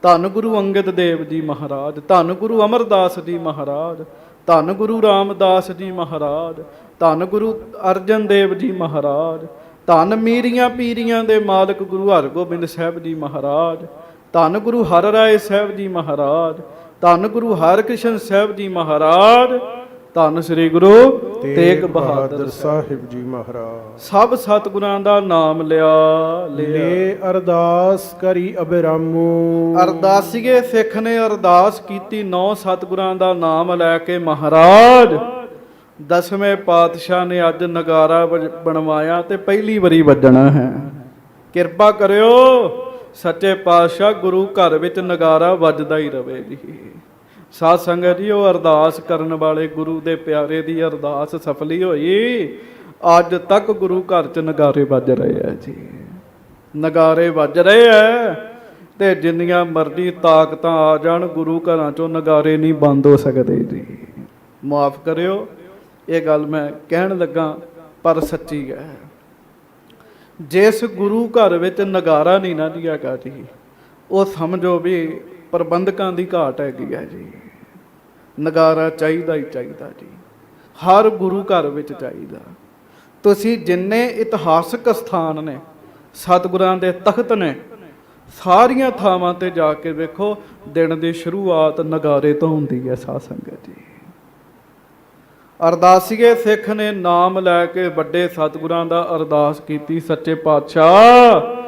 ਧੰਨ ਗੁਰੂ ਅੰਗਦ ਦੇਵ ਜੀ ਮਹਾਰਾਜ, ਧੰਨ ਗੁਰੂ ਅਮਰਦਾਸ ਜੀ ਮਹਾਰਾਜ, ਧੰਨ ਗੁਰੂ ਰਾਮਦਾਸ ਜੀ ਮਹਾਰਾਜ, ਧੰਨ ਗੁਰੂ ਅਰਜਨ ਦੇਵ ਜੀ ਮਹਾਰਾਜ, ਧੰਨ ਮੀਰੀਆਂ ਪੀਰੀਆਂ ਦੇ ਮਾਲਕ ਗੁਰੂ ਹਰਗੋਬਿੰਦ ਸਾਹਿਬ ਜੀ ਮਹਾਰਾਜ, ਧੰਨ ਗੁਰੂ ਹਰਿਰਾਏ ਸਾਹਿਬ ਜੀ ਮਹਾਰਾਜ, ਧੰਨ ਗੁਰੂ ਹਰਕ੍ਰਿਸ਼ਨ ਸਾਹਿਬ ਜੀ ਮਹਾਰਾਜ, ਧੰਨ ਸ੍ਰੀ ਗੁਰੂ ਤੇਗ ਬਹਾਦਰ ਸਾਹਿਬ ਜੀ ਮਹਾਰਾਜ। ਸਭ ਸਤਿਗੁਰਾਂ ਦਾ ਨਾਮ ਲਿਆ ਲੈ ਅਰਦਾਸ ਕਰੀ ਅਬਿਰਾਮੋ। ਅਰਦਾਸੀਏ ਸਿੱਖ ਨੇ ਅਰਦਾਸ ਕੀਤੀ 9 ਸਤਿਗੁਰਾਂ ਦਾ ਨਾਮ ਲੈ ਕੇ। ਮਹਾਰਾਜ ਦਸਵੇਂ ਪਾਤਸ਼ਾਹ ਨੇ ਅੱਜ ਨਗਾਰਾ ਬਣਵਾਇਆ ਤੇ ਪਹਿਲੀ ਵਾਰੀ ਵੱਜਣਾ ਹੈ। ਕਿਰਪਾ ਕਰਿਓ ਸੱਚੇ ਪਾਤਸ਼ਾਹ ਗੁਰੂ ਘਰ ਵਿੱਚ ਨਗਾਰਾ ਵੱਜਦਾ ਹੀ ਰਵੇ ਜੀ। ਸਾਧ ਸੰਗਤ ਜੀ, ਉਹ ਅਰਦਾਸ ਕਰਨ ਵਾਲੇ ਗੁਰੂ ਦੇ ਪਿਆਰੇ ਦੀ ਅਰਦਾਸ ਸਫਲੀ ਹੋਈ। ਅੱਜ ਤੱਕ ਗੁਰੂ ਘਰ 'ਚ ਨਗਾਰੇ ਵੱਜ ਰਹੇ ਆ ਜੀ, ਨਗਾਰੇ ਵੱਜ ਰਹੇ ਆ। ਤੇ ਜਿੰਨੀਆਂ ਮਰਜ਼ੀ ਤਾਕਤਾਂ ਆ ਜਾਣ, ਗੁਰੂ ਘਰਾਂ 'ਚੋਂ ਨਗਾਰੇ ਨਹੀਂ ਬੰਦ ਹੋ ਸਕਦੇ ਜੀ। ਮਾਫ ਕਰਿਓ, ਇਹ ਗੱਲ ਮੈਂ ਕਹਿਣ ਲੱਗਾ ਪਰ ਸੱਚੀ ਹੈ। ਜਿਸ ਗੁਰੂ ਘਰ ਵਿੱਚ ਨਗਾਰਾ ਨਹੀਂ ਨਾ ਜੀ ਹੈਗਾ ਜੀ, ਉਹ ਸਮਝੋ ਵੀ ਪ੍ਰਬੰਧਕਾਂ ਦੀ ਘਾਟ ਹੈਗੀ ਹੈ ਜੀ। ਨਗਾਰਾ ਚਾਹੀਦਾ ਹੀ ਚਾਹੀਦਾ ਜੀ, ਹਰ ਗੁਰੂ ਘਰ ਵਿੱਚ ਚਾਹੀਦਾ। ਤੁਸੀਂ ਜਿੰਨੇ ਇਤਿਹਾਸਕ ਸਥਾਨ ਨੇ, ਸਤਿਗੁਰਾਂ ਦੇ ਤਖਤ ਨੇ, ਸਾਰੀਆਂ ਥਾਵਾਂ ਤੇ ਜਾ ਕੇ ਵੇਖੋ, ਦਿਨ ਦੀ ਸ਼ੁਰੂਆਤ ਨਗਾਰੇ ਤੋਂ ਹੁੰਦੀ ਹੈ। ਸਾਧ ਸੰਗਤ ਜੀ, ਅਰਦਾਸੀਏ ਸਿੱਖ ਨੇ ਨਾਮ ਲੈ ਕੇ ਵੱਡੇ ਸਤਿਗੁਰਾਂ ਦਾ ਅਰਦਾਸ ਕੀਤੀ। ਸੱਚੇ ਪਾਤਸ਼ਾਹ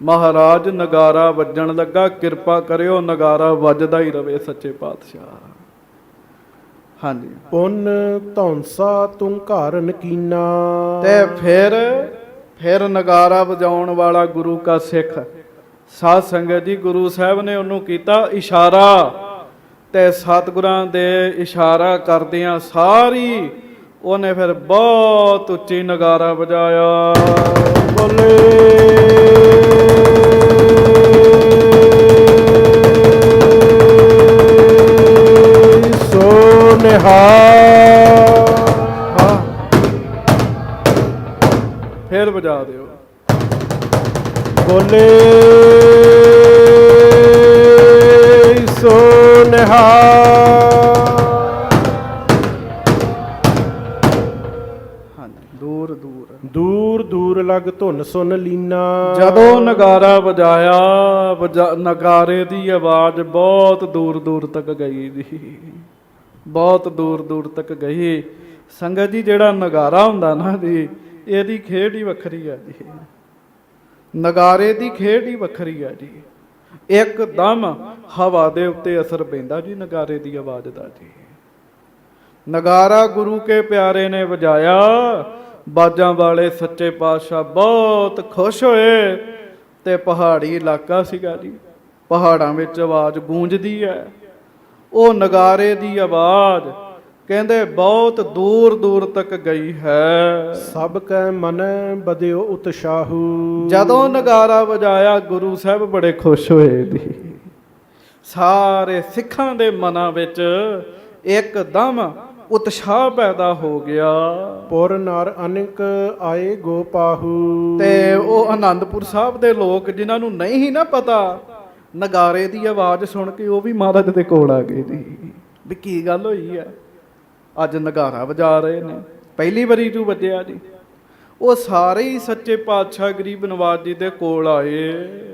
ਮਹਾਰਾਜ ਨਗਾਰਾ ਵੱਜਣ ਲੱਗਾ, ਕਿਰਪਾ ਕਰਿਓ ਨਗਾਰਾ ਵੱਜਦਾ ਹੀ ਰਵੇ ਸੱਚੇ ਪਾਤਸ਼ਾਹ। ਹਾਂਜੀ, ਪੁੰਨ ਧੌਂਸਾ ਤੂੰ ਘਰ ਨਕੀਨਾ। ਤੇ ਫਿਰ ਨਗਾਰਾ ਵਜਾਉਣ ਵਾਲਾ ਗੁਰੂ ਕਾ ਸਿੱਖ। ਸਾਧ ਸੰਗਤ ਜੀ, ਗੁਰੂ ਸਾਹਿਬ ਨੇ ਉਹਨੂੰ ਕੀਤਾ ਇਸ਼ਾਰਾ, ਤੇ ਸਤਿਗੁਰਾਂ ਦੇ ਇਸ਼ਾਰਾ ਕਰਦਿਆਂ ਸਾਰੀ ਉਹਨੇ ਫਿਰ ਬਹੁਤ ਉੱਚੀ ਨਗਾਰਾ ਵਜਾਇਆ। ਬੋਲੇ ਸੋ ਨਿਹਾਲ। ਫਿਰ ਵਜਾ ਦਿਓ। ਬੋਲੇ ਸੋ ਨਿਹਾਲ। ਦੂਰ ਦੂਰ ਦੂਰ ਲਗ ਧੁਨ ਸੁਨ ਲੀਨਾ। ਜਦੋਂ ਨਗਾਰਾ ਵਜਾਇਆ, ਨਗਾਰੇ ਦੀ ਆਵਾਜ਼ ਬਹੁਤ ਦੂਰ ਦੂਰ ਤੱਕ ਗਈ ਜੀ, ਬਹੁਤ ਦੂਰ ਦੂਰ ਤੱਕ ਗਈ। ਸੰਗਤ ਜੀ, ਜਿਹੜਾ ਨਗਾਰਾ ਹੁੰਦਾ ਨਾ ਜੀ, ਇਹਦੀ ਖੇਡ ਹੀ ਵੱਖਰੀ ਹੈ ਜੀ। ਨਗਾਰੇ ਦੀ ਖੇਡ ਹੀ ਵੱਖਰੀ ਹੈ ਜੀ। ਇੱਕਦਮ ਹਵਾ ਦੇ ਉੱਤੇ ਅਸਰ ਪੈਂਦਾ ਜੀ ਨਗਾਰੇ ਦੀ ਆਵਾਜ਼ ਦਾ ਜੀ। ਨਗਾਰਾ ਗੁਰੂ ਕੇ ਪਿਆਰੇ ਨੇ ਵਜਾਇਆ, ਬਾਜਾਂ ਵਾਲੇ ਸੱਚੇ ਪਾਤਸ਼ਾਹ ਬਹੁਤ ਖੁਸ਼ ਹੋਏ। ਤੇ ਪਹਾੜੀ ਇਲਾਕਾ ਸੀਗਾ ਜੀ, ਪਹਾੜਾਂ ਵਿੱਚ ਆਵਾਜ਼ ਗੂੰਜਦੀ ਹੈ। ਉਹ ਨਗਾਰੇ ਦੀ ਆਵਾਜ਼ ਕਹਿੰਦੇ ਬਹੁਤ ਦੂਰ ਦੂਰ ਤੱਕ ਗਈ ਹੈ। ਸਭ ਕੈ ਮਨ ਬਦਿਓ ਉਤਸ਼ਾਹੂ। ਜਦੋਂ ਨਗਾਰਾ ਵਜਾਇਆ, ਗੁਰੂ ਸਾਹਿਬ ਬੜੇ ਖੁਸ਼ ਹੋਏ ਜੀ। ਸਾਰੇ ਸਿੱਖਾਂ ਦੇ ਮਨਾਂ ਵਿੱਚ ਇੱਕਦਮ ਉਤਸ਼ਾਹ ਪੈਦਾ ਹੋ ਗਿਆ। ਪੁਰ ਨਰ ਅਨੇਕ ਆਏ ਗੋਪਾਹੂ। ਤੇ ਉਹ ਆਨੰਦਪੁਰ ਸਾਹਿਬ ਦੇ ਲੋਕ ਜਿਨ੍ਹਾਂ ਨੂੰ ਨਹੀਂ ਨਾ ਪਤਾ, ਨਗਾਰੇ ਦੀ ਆਵਾਜ਼ ਸੁਣ ਕੇ ਉਹ ਵੀ ਮਹਾਰਾਜ ਦੇ ਕੋਲ ਆ ਗਏ ਜੀ, ਵੀ ਕੀ ਗੱਲ ਹੋਈ ਹੈ, ਅੱਜ ਨਗਾਰਾ ਵਜਾ ਰਹੇ ਨੇ, ਪਹਿਲੀ ਵਾਰੀ ਤੂੰ ਵੱਜਿਆ ਜੀ। ਉਹ ਸਾਰੇ ਹੀ ਸੱਚੇ ਪਾਤਸ਼ਾਹ ਗਰੀਬ ਨਵਾਜ ਜੀ ਦੇ ਕੋਲ ਆਏ।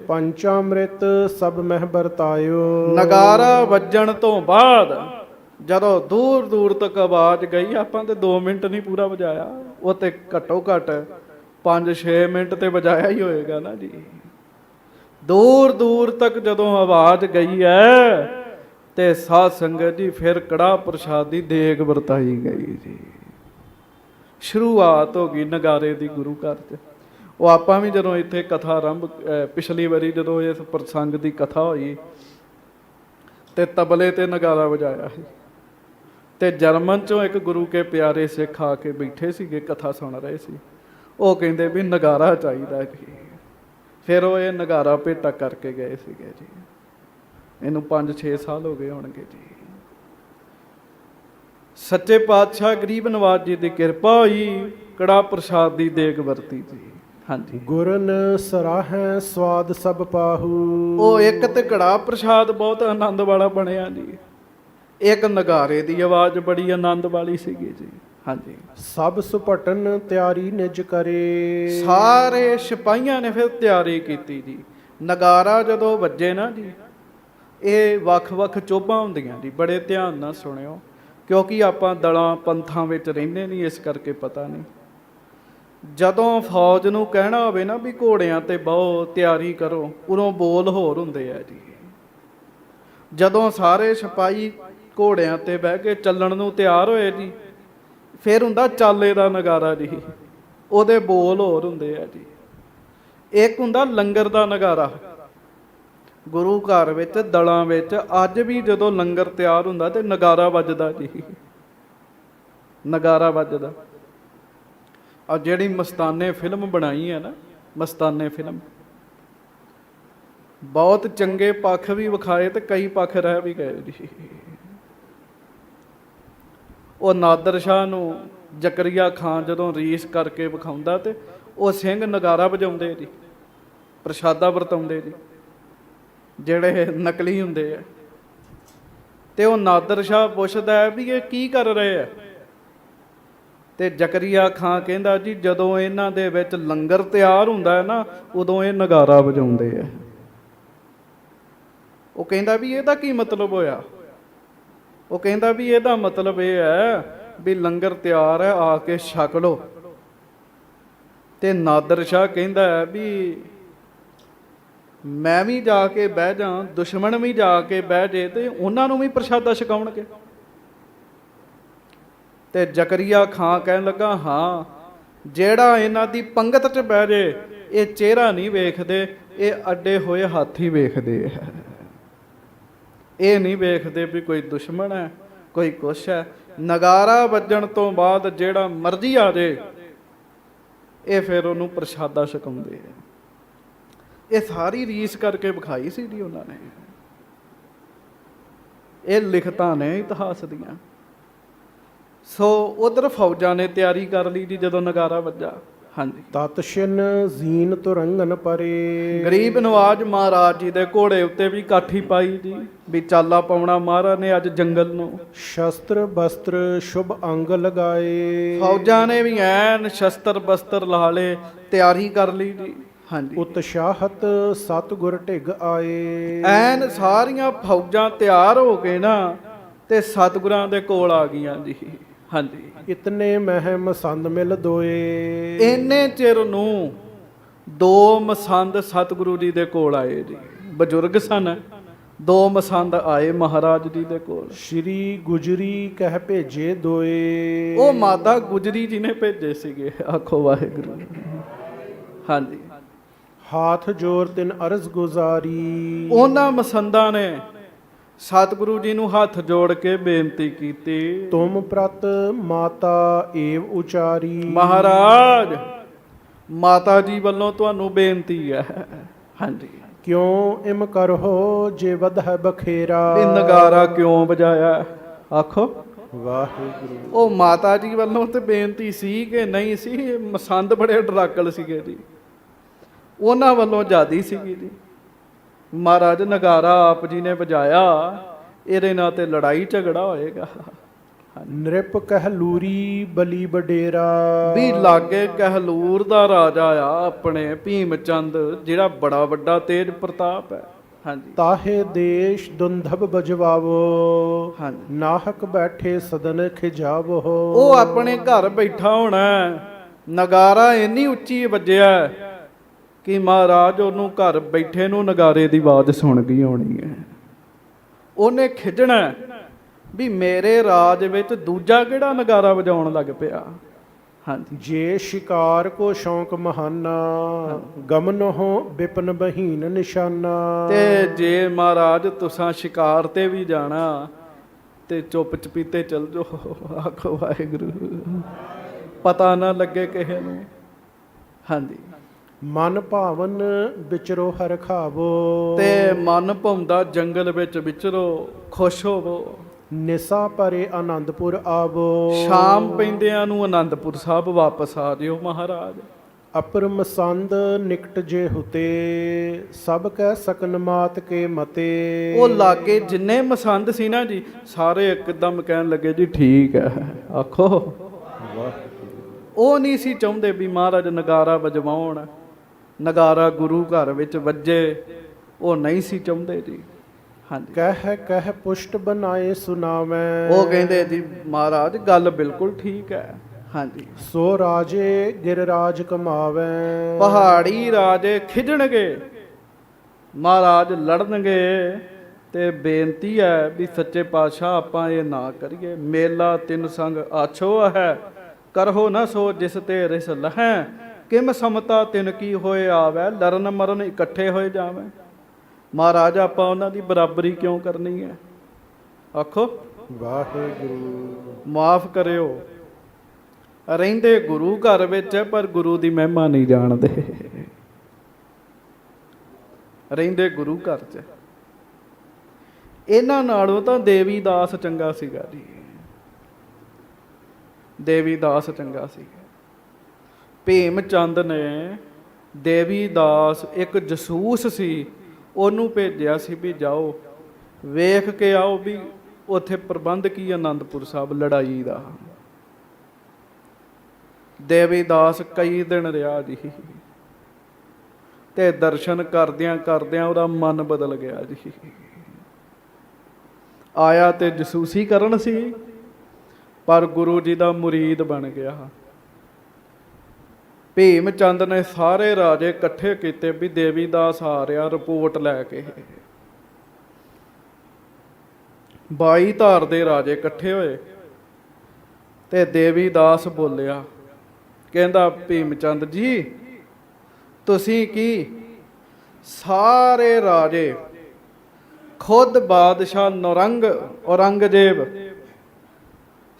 ਪੰਚਾਮ੍ਰਿਤ ਸਭ ਮਹਿ ਵਰਤਾਇਓ। ਨਗਾਰਾ ਵੱਜਣ ਤੋਂ ਬਾਅਦ ਜਦੋਂ ਦੂਰ ਦੂਰ ਤੱਕ ਆਵਾਜ਼ ਗਈ, ਆਪਾਂ ਤੇ 2 ਮਿੰਟ ਨਹੀਂ ਪੂਰਾ ਵਜਾਇਆ, ਉਹ ਤੇ ਘੱਟੋ ਘੱਟ 5-6 ਮਿੰਟ ਤੇ ਵਜਾਇਆ ਹੀ ਹੋਏਗਾ ਨਾ ਜੀ। ਦੂਰ ਦੂਰ ਤੱਕ ਜਦੋਂ ਆਵਾਜ਼ ਗਈ ਹੈ, ਤੇ ਸਾਧ ਸੰਗਤ ਜੀ ਫਿਰ ਕੜਾਹ ਪ੍ਰਸ਼ਾਦ ਦੀ ਦੇਗ ਵਰਤਾਈ ਗਈ ਜੀ। ਸ਼ੁਰੂਆਤ ਹੋ ਗਈ ਨਗਾਰੇ ਦੀ ਗੁਰੂ ਘਰ 'ਚ। ਉਹ ਆਪਾਂ ਵੀ ਜਦੋਂ ਇੱਥੇ ਕਥਾ ਆਰੰਭ, ਪਿਛਲੀ ਵਾਰੀ ਜਦੋਂ ਇਸ ਪ੍ਰਸੰਗ ਦੀ ਕਥਾ ਹੋਈ, ਤੇ ਤਬਲੇ ਤੇ ਨਗਾਰਾ ਵਜਾਇਆ ਸੀ। ਤੇ ਜਰਮਨ ਚੋਂ ਇੱਕ ਗੁਰੂ ਕੇ ਪਿਆਰੇ ਸਿੱਖ ਆ ਕੇ ਬੈਠੇ ਸੀਗੇ, ਕਥਾ ਸੁਣ ਰਹੇ ਸੀ। ਉਹ ਕਹਿੰਦੇ ਵੀ ਨਗਾਰਾ ਚਾਹੀਦਾ ਜੀ। ਫਿਰ ਉਹ ਇਹ ਨਗਾਰਾ ਭੇਟਾ ਕਰਕੇ ਗਏ ਸੀਗੇ ਜੀ। ਇਹਨੂੰ 5-6 ਸਾਲ ਹੋ ਗਏ ਹੋਣਗੇ ਜੀ। ਸੱਚੇ ਪਾਤਸ਼ਾਹ ਗਰੀਬ ਨਵਾਜ ਜੀ ਦੀ ਕਿਰਪਾ ਹੋਈ, ਕੜਾਹ ਪ੍ਰਸ਼ਾਦ ਦੀ ਦੇਗ ਵਰਤੀ ਜੀ। ਹਾਂਜੀ। ਗੁਰਨ ਸਰਾਹੈ ਸਵਾਦ ਸਭ ਪਾਹੂ। ਉਹ ਇੱਕ ਤੇ ਕੜਾ ਪ੍ਰਸ਼ਾਦ ਬਹੁਤ ਆਨੰਦ ਵਾਲਾ ਬਣਿਆ ਜੀ। ਇੱਕ ਨਗਾਰੇ ਦੀ ਆਵਾਜ਼ ਬੜੀ ਆਨੰਦ ਵਾਲੀ ਸੀਗੀ ਜੀ। ਹਾਂਜੀ। ਸਭ ਸੁਪਟਨ ਤਿਆਰੀ ਨਿਜ ਕਰੇ। ਸਾਰੇ ਸਿਪਾਹੀਆਂ ਨੇ ਫਿਰ ਤਿਆਰੀ ਕੀਤੀ ਜੀ। ਨਗਾਰਾ ਜਦੋਂ ਵੱਜੇ ਨਾ ਜੀ, ਇਹ ਵੱਖ-ਵੱਖ ਚੋਭਾਂ ਹੁੰਦੀਆਂ ਜੀ। ਬੜੇ ਧਿਆਨ ਨਾਲ ਸੁਣਿਓ, ਕਿਉਂਕਿ ਆਪਾਂ ਦਲਾਂ ਪੰਥਾਂ ਵਿੱਚ ਰਹਿੰਦੇ ਨਹੀਂ, ਇਸ ਕਰਕੇ ਪਤਾ ਨਹੀਂ। ਜਦੋਂ ਫੌਜ ਨੂੰ ਕਹਿਣਾ ਹੋਵੇ ਨਾ ਵੀ ਘੋੜਿਆਂ ਤੇ ਬਹੁ, ਤਿਆਰੀ ਕਰੋ, ਉਦੋਂ ਬੋਲ ਹੋਰ ਹੁੰਦੇ ਆ ਜੀ। ਜਦੋਂ ਸਾਰੇ ਸਿਪਾਹੀ ਘੋੜਿਆਂ ਤੇ ਬਹਿ ਕੇ ਚੱਲਣ ਨੂੰ ਤਿਆਰ ਹੋਏ ਜੀ, ਫਿਰ ਹੁੰਦਾ ਚਾਲੇ ਦਾ ਨਗਾਰਾ ਜੀ, ਉਹਦੇ ਬੋਲ ਹੋਰ ਹੁੰਦੇ ਆ ਜੀ। ਇੱਕ ਹੁੰਦਾ ਲੰਗਰ ਦਾ ਨਗਾਰਾ। ਗੁਰੂ ਘਰ ਵਿੱਚ ਦਲਾਂ ਵਿੱਚ ਅੱਜ ਵੀ ਜਦੋਂ ਲੰਗਰ ਤਿਆਰ ਹੁੰਦਾ ਤੇ ਨਗਾਰਾ ਵੱਜਦਾ ਜੀ। ਨਗਾਰਾ ਵੱਜਦਾ। ਆ ਜਿਹੜੀ ਮਸਤਾਨੇ ਫਿਲਮ ਬਣਾਈ ਹੈ ਨਾ, ਮਸਤਾਨੇ ਫਿਲਮ, ਬਹੁਤ ਚੰਗੇ ਪੱਖ ਵੀ ਵਿਖਾਏ ਤੇ ਕਈ ਪੱਖ ਰਹਿ ਵੀ ਗਏ ਜੀ। ਉਹ ਨਾਦਰ ਸ਼ਾਹ ਨੂੰ ਜ਼ਕਰੀਆ ਖਾਨ ਜਦੋਂ ਰੀਸ ਕਰਕੇ ਵਿਖਾਉਂਦਾ ਤੇ ਉਹ ਸਿੰਘ ਨਗਾਰਾ ਵਜਾਉਂਦੇ ਜੀ, ਪ੍ਰਸ਼ਾਦਾ ਵਰਤਾਉਂਦੇ ਜੀ, ਜਿਹੜੇ ਨਕਲੀ ਹੁੰਦੇ ਆ। ਤੇ ਉਹ ਨਾਦਰ ਸ਼ਾਹ ਪੁੱਛਦਾ ਹੈ ਵੀ ਇਹ ਕੀ ਕਰ ਰਹੇ ਆ? ਤੇ ਜ਼ਕਰੀਆ ਖਾਨ ਕਹਿੰਦਾ ਜੀ ਜਦੋਂ ਇਹਨਾਂ ਦੇ ਵਿੱਚ ਲੰਗਰ ਤਿਆਰ ਹੁੰਦਾ ਹੈ ਨਾ, ਉਦੋਂ ਇਹ ਨਗਾਰਾ ਵਜਾਉਂਦੇ ਆ। ਉਹ ਕਹਿੰਦਾ ਵੀ ਇਹਦਾ ਕੀ ਮਤਲਬ ਹੋਇਆ? ਉਹ ਕਹਿੰਦਾ ਵੀ ਇਹਦਾ ਮਤਲਬ ਇਹ ਹੈ ਵੀ ਲੰਗਰ ਤਿਆਰ ਹੈ, ਆ ਕੇ ਛਕ ਲਓ। ਤੇ ਨਾਦਰ ਸ਼ਾਹ ਕਹਿੰਦਾ ਹੈ ਵੀ ਮੈਂ ਵੀ ਜਾ ਕੇ ਬਹਿ ਜਾ, ਦੁਸ਼ਮਣ ਵੀ ਜਾ ਕੇ ਬਹਿ ਜੇ ਤੇ ਉਹਨਾਂ ਨੂੰ ਵੀ ਪ੍ਰਸ਼ਾਦਾ ਛਕਾਉਣਗੇ। ਤੇ ਜ਼ਕਰੀਆ ਖਾਨ ਕਹਿਣ ਲੱਗਾ ਹਾਂ, ਜਿਹੜਾ ਇਹਨਾਂ ਦੀ ਪੰਗਤ 'ਚ ਬਹਿ ਜੇ ਇਹ ਚਿਹਰਾ ਨਹੀਂ ਵੇਖਦੇ, ਇਹ ਅੱਡੇ ਹੋਏ ਹੱਥ ਹੀ ਵੇਖਦੇ ਆ। ਇਹ ਨਹੀਂ ਵੇਖਦੇ ਵੀ ਕੋਈ ਦੁਸ਼ਮਣ ਹੈ, ਕੋਈ ਕੁਛ ਹੈ। ਨਗਾਰਾ ਵੱਜਣ ਤੋਂ ਬਾਅਦ ਜਿਹੜਾ ਮਰਜ਼ੀ ਆ ਜੇ, ਇਹ ਫਿਰ ਉਹਨੂੰ ਪ੍ਰਸ਼ਾਦਾ ਛਕਾਉਂਦੇ ਆ। ਇਹ ਸਾਰੀ ਰੀਸ ਕਰਕੇ ਵਿਖਾਈ ਸੀ ਜੀ ਉਹਨਾਂ ਨੇ। ਇਹ ਲਿਖਤਾਂ ਨੇ ਇਤਿਹਾਸ ਦੀਆਂ। ਸੋ ਉਧਰ ਫੌਜਾਂ ਨੇ ਤਿਆਰੀ ਕਰ ਲਈ ਜੀ ਜਦੋਂ ਨਗਾਰਾ ਵੱਜਾ। ਹਾਂਜੀ। ਤਤਸ਼ਨ ਜ਼ੀਨ ਤੁਰੰਗਨ ਪਰੇ। ਗਰੀਬ ਨਵਾਜ ਮਹਾਰਾਜ ਜੀ ਦੇ ਘੋੜੇ ਉੱਤੇ ਵੀ ਕਾਠੀ ਪਾਈ ਜੀ, ਵੀ ਚਾਲਾ ਪਾਉਣਾ ਮਹਾਰਾਜ ਨੇ ਅੱਜ ਜੰਗਲ ਨੂੰ। ਸ਼ਸਤਰ ਬਸਤਰ ਸ਼ੁਭ ਅੰਗ ਲਗਾਏ। ਫੌਜਾਂ ਨੇ ਵੀ ਐਨ ਸ਼ਸਤਰ ਬਸਤਰ ਲਾ ਲਏ, ਤਿਆਰੀ ਕਰ ਲਈ ਜੀ। ਹਾਂਜੀ। ਉਤਸ਼ਾਹਤ ਸਤਿਗੁਰ ਢਿਗ ਆਏ। ਐਨ ਸਾਰੀਆਂ ਫੌਜਾਂ ਤਿਆਰ ਹੋ ਕੇ ਨਾ ਤੇ ਸਤਿਗੁਰਾਂ ਦੇ ਕੋਲ ਆ ਗਈਆਂ ਜੀ। ਹਾਂਜੀ। ਇਤਨੇ ਮਹਿ ਮਸੰਦ ਮਿਲ ਦੋਏ। ਇੰਨੇ ਚਿਰ ਨੂੰ ਦੋ ਮਸੰਦ ਸਤਿਗੁਰੂ ਜੀ ਦੇ ਕੋਲ ਆਏ ਜੀ। ਬਜ਼ੁਰਗ ਸਨ, ਦੋ ਮਸੰਦ ਆਏ ਮਹਾਰਾਜ ਜੀ ਦੇ ਕੋਲ। ਸ਼੍ਰੀ ਗੁਜਰੀ ਕਹਿ ਭੇਜੇ ਦੋਏ। ਉਹ ਮਾਤਾ ਗੁਜਰੀ ਜੀ ਨੇ ਭੇਜੇ ਸੀਗੇ। ਆਖੋ ਵਾਹਿਗੁਰੂ। ਹਾਂਜੀ। ਹਾਥ ਜੋਰ ਤਿਨ ਅਰਜ਼ ਗੁਜ਼ਾਰੀ। ਉਹਨਾਂ ਮਸੰਦਾਂ ਨੇ ਸਤਿਗੁਰੂ ਜੀ ਨੂੰ ਹੱਥ ਜੋੜ ਕੇ ਬੇਨਤੀ ਕੀਤੀ, ਤੁਮ ਪ੍ਰਤ ਮਾਤਾ ਏਵ ਉਚਾਰੀ। ਮਹਾਰਾਜ ਮਾਤਾ ਜੀ ਵੱਲੋਂ ਤੁਹਾਨੂੰ ਬੇਨਤੀ ਹੈ। ਹਾਂਜੀ। ਕਿਉਂ ਇਮ ਕਰੋ ਜੇ ਵਧ ਹੈ ਬਖੇਰਾ। ਇਹ ਨਗਾਰਾ ਕਿਉਂ ਵਜਾਇਆ? ਆਖੋ ਵਾਹਿਗੁਰੂ। ਉਹ ਮਾਤਾ ਜੀ ਵੱਲੋਂ ਤੇ ਬੇਨਤੀ ਸੀ ਕਿ ਨਹੀਂ ਸੀ? ਮਸੰਦ ਬੜੇ ਡਰਾਕਲ ਸੀਗੇ ਜੀ, ਉਹਨਾਂ ਵੱਲੋਂ ਜ਼ਿਆਦੀ ਸੀਗੀ ਜੀ। ਮਹਾਰਾਜ ਨਗਾਰਾ ਆਪ ਜੀ ਨੇ ਵਜਾਇਆ, ਇਹਦੇ ਨਾਲ ਤੇ ਲੜਾਈ ਝਗੜਾ ਹੋਏਗਾ। ਨ੍ਰਿਪ ਕਹਿਲੂਰੀ ਬਲੀ ਬਡੇਰਾ। ਵੀ ਲਾਗੇ ਕਹਿਲੂਰ ਦਾ ਰਾਜਾ ਆ ਆਪਣੇ, ਭੀਮ ਚੰਦ, ਜਿਹੜਾ ਬੜਾ ਵੱਡਾ ਤੇਜ ਪ੍ਰਤਾਪ ਹੈ। ਹਾਂਜੀ। ਤਾਹੇ ਦੇਸ਼ ਦੁੰਧਬ ਬਜਵਾਵੋ। ਹਾਂਜੀ। ਨਾਹਕ ਬੈਠੇ ਸਦਨ ਖਿਜਾਵੋ। ਉਹ ਆਪਣੇ ਘਰ ਬੈਠਾ ਹੋਣਾ, ਨਗਾਰਾ ਇੰਨੀ ਉੱਚੀ ਵੱਜਿਆ ਕਿ ਮਹਾਰਾਜ ਉਹਨੂੰ ਘਰ ਬੈਠੇ ਨੂੰ ਨਗਾਰੇ ਦੀ ਆਵਾਜ਼ ਸੁਣ ਗਈ ਹੋਣੀ ਹੈ। ਉਹਨੇ ਖਿੱਚਣਾ ਵੀ ਮੇਰੇ ਰਾਜ ਵਿੱਚ ਦੂਜਾ ਕਿਹੜਾ ਨਗਾਰਾ ਵਜਾਉਣ ਲੱਗ ਪਿਆ। ਹਾਂਜੀ। ਜੇ ਸ਼ਿਕਾਰ ਕੋ ਸ਼ੌਂਕ ਮਹਾਨਾ। ਗਮਨਹੁ ਬਿਪਨ ਬਹੀਨ ਨਿਸ਼ਾਨਾ। ਤੇ ਜੇ ਮਹਾਰਾਜ ਤੁਸਾਂ ਸ਼ਿਕਾਰ ਤੇ ਵੀ ਜਾਣਾ ਤੇ ਚੁੱਪ ਚਪੀਤੇ ਚਲ ਜਾਓ। ਆਖੋ ਵਾਹਿਗੁਰੂ। ਪਤਾ ਨਾ ਲੱਗੇ ਕਿਸੇ ਨੂੰ। ਹਾਂਜੀ। ਮਨ ਭਾਵਨ ਵਿਚਰੋ ਹਰ ਖਾਵੋ। ਤੇ ਮਨ ਭਾਉਂਦਾ ਜੰਗਲ ਵਿੱਚ ਵਿਚਰੋ, ਖੁਸ਼ ਹੋਵੋ। ਨਿਸਾ ਪਰੇ ਆਨੰਦਪੁਰ ਆਵੋ। ਸ਼ਾਮ ਪੈਂਦਿਆਂ ਨੂੰ ਆਨੰਦਪੁਰ ਸਾਹਿਬ ਵਾਪਸ ਆ ਜਿਓ ਮਹਾਰਾਜ। ਅਪਰ ਮਸੰਦ ਨਿਕਟ ਜੇ ਹੁਤੇ ਸਭ ਕਹਿ ਸਕਨ ਮਾਤ ਕੇ ਮਤੇ। ਉਹ ਲਾਗੇ ਜਿੰਨੇ ਮਸੰਦ ਸੀ ਨਾ ਜੀ, ਸਾਰੇ ਇੱਕਦਮ ਕਹਿਣ ਲੱਗੇ ਜੀ ਠੀਕ ਹੈ। ਆਖੋ ਉਹ ਨਹੀਂ ਸੀ ਚਾਹੁੰਦੇ ਵੀ ਮਹਾਰਾਜ ਨਗਾਰਾ ਵਜਵਾਉਣ, ਨਗਾਰਾ ਗੁਰੂ ਘਰ ਵਿੱਚ ਵੱਜੇ, ਉਹ ਨਹੀਂ ਸੀ ਚਾਹੁੰਦੇ ਜੀ। ਹਾਂਜੀ, ਕਹਿ ਪੁਸ਼ਟ ਬਣਾਏ ਸੁਨਾਵੈ। ਉਹ ਕਹਿੰਦੇ ਜੀ ਮਹਾਰਾਜ ਗੱਲ ਬਿਲਕੁਲ ਠੀਕ ਹੈ। ਹਾਂਜੀ, ਸੋ ਰਾਜੇ ਗਿਰਰਾਜ ਕਮਾਵੈ। ਪਹਾੜੀ ਰਾਜੇ ਖਿਜਣਗੇ, ਮਹਾਰਾਜ ਲੜਨਗੇ, ਤੇ ਬੇਨਤੀ ਹੈ ਵੀ ਸੱਚੇ ਪਾਤਸ਼ਾਹ ਆਪਾਂ ਇਹ ਨਾ ਕਰੀਏ। ਮੇਲਾ ਤਿੰਨ ਸੰਗ ਆਛੋ ਹੈ, ਕਰਹੋ ਨਾ ਸੋ ਜਿਸ ਤੇ ਰਿਸ ਲਹੈ। ਕਿਮ ਸਮਤਾ ਤਿਨ ਕੀ ਹੋਏ ਆਵੈ, ਲਰਨ ਮਰਨ ਇਕੱਠੇ ਹੋਏ ਜਾਵੈ। ਮਹਾਰਾਜ ਆਪਾਂ ਉਹਨਾਂ ਦੀ ਬਰਾਬਰੀ ਕਿਉਂ ਕਰਨੀ ਹੈ? ਆਖੋ ਵਾਹਿਗੁਰੂ। ਮਾਫ ਕਰਿਓ, ਰਹਿੰਦੇ ਗੁਰੂ ਘਰ ਵਿੱਚ ਪਰ ਗੁਰੂ ਦੀ ਮਹਿਮਾ ਨਹੀਂ ਜਾਣਦੇ। ਰਹਿੰਦੇ ਗੁਰੂ ਘਰ 'ਚ। ਇਹਨਾਂ ਨਾਲੋਂ ਤਾਂ ਦੇਵੀ ਦਾਸ ਚੰਗਾ ਸੀਗਾ ਜੀ। ਦੇਵੀ ਦਾਸ ਚੰਗਾ ਸੀ। ਭੀਮ ਚੰਦ ਨੇ ਦੇਵੀ ਦਾਸ, ਇੱਕ ਜਸੂਸ ਸੀ, ਉਹਨੂੰ ਭੇਜਿਆ ਸੀ ਵੀ ਜਾਓ ਵੇਖ ਕੇ ਆਓ ਵੀ ਉੱਥੇ ਪ੍ਰਬੰਧ ਕੀ ਆਨੰਦਪੁਰ ਸਾਹਿਬ ਲੜਾਈ ਦਾ। ਦੇਵੀ ਦਾਸ ਕਈ ਦਿਨ ਰਿਹਾ ਜੀ, ਤੇ ਦਰਸ਼ਨ ਕਰਦਿਆਂ ਕਰਦਿਆਂ ਉਹਦਾ ਮਨ ਬਦਲ ਗਿਆ ਜੀ। ਆਇਆ ਤੇ ਜਸੂਸੀ ਕਰਨ ਸੀ, ਪਰ ਗੁਰੂ ਜੀ ਦਾ ਮੁਰੀਦ ਬਣ ਗਿਆ। ਭੀਮ ਚੰਦ ਨੇ ਸਾਰੇ ਰਾਜੇ ਇਕੱਠੇ ਕੀਤੇ ਵੀ ਦੇਵੀ ਦਾਸ ਆ ਰਿਹਾ, ਰਿਪੋਰਟ ਲੈ ਕੇ। 22 ਧਾਰ ਦੇ ਰਾਜੇ ਇਕੱਠੇ ਹੋਏ, ਤੇ ਦੇਵੀ ਦਾਸ ਬੋਲਿਆ, ਕਹਿੰਦਾ ਭੀਮ ਚੰਦ ਜੀ ਤੁਸੀਂ ਕੀ, ਸਾਰੇ ਰਾਜੇ, ਖੁਦ ਬਾਦਸ਼ਾਹ ਨੌਰੰਗ, ਔਰੰਗਜ਼ੇਬ,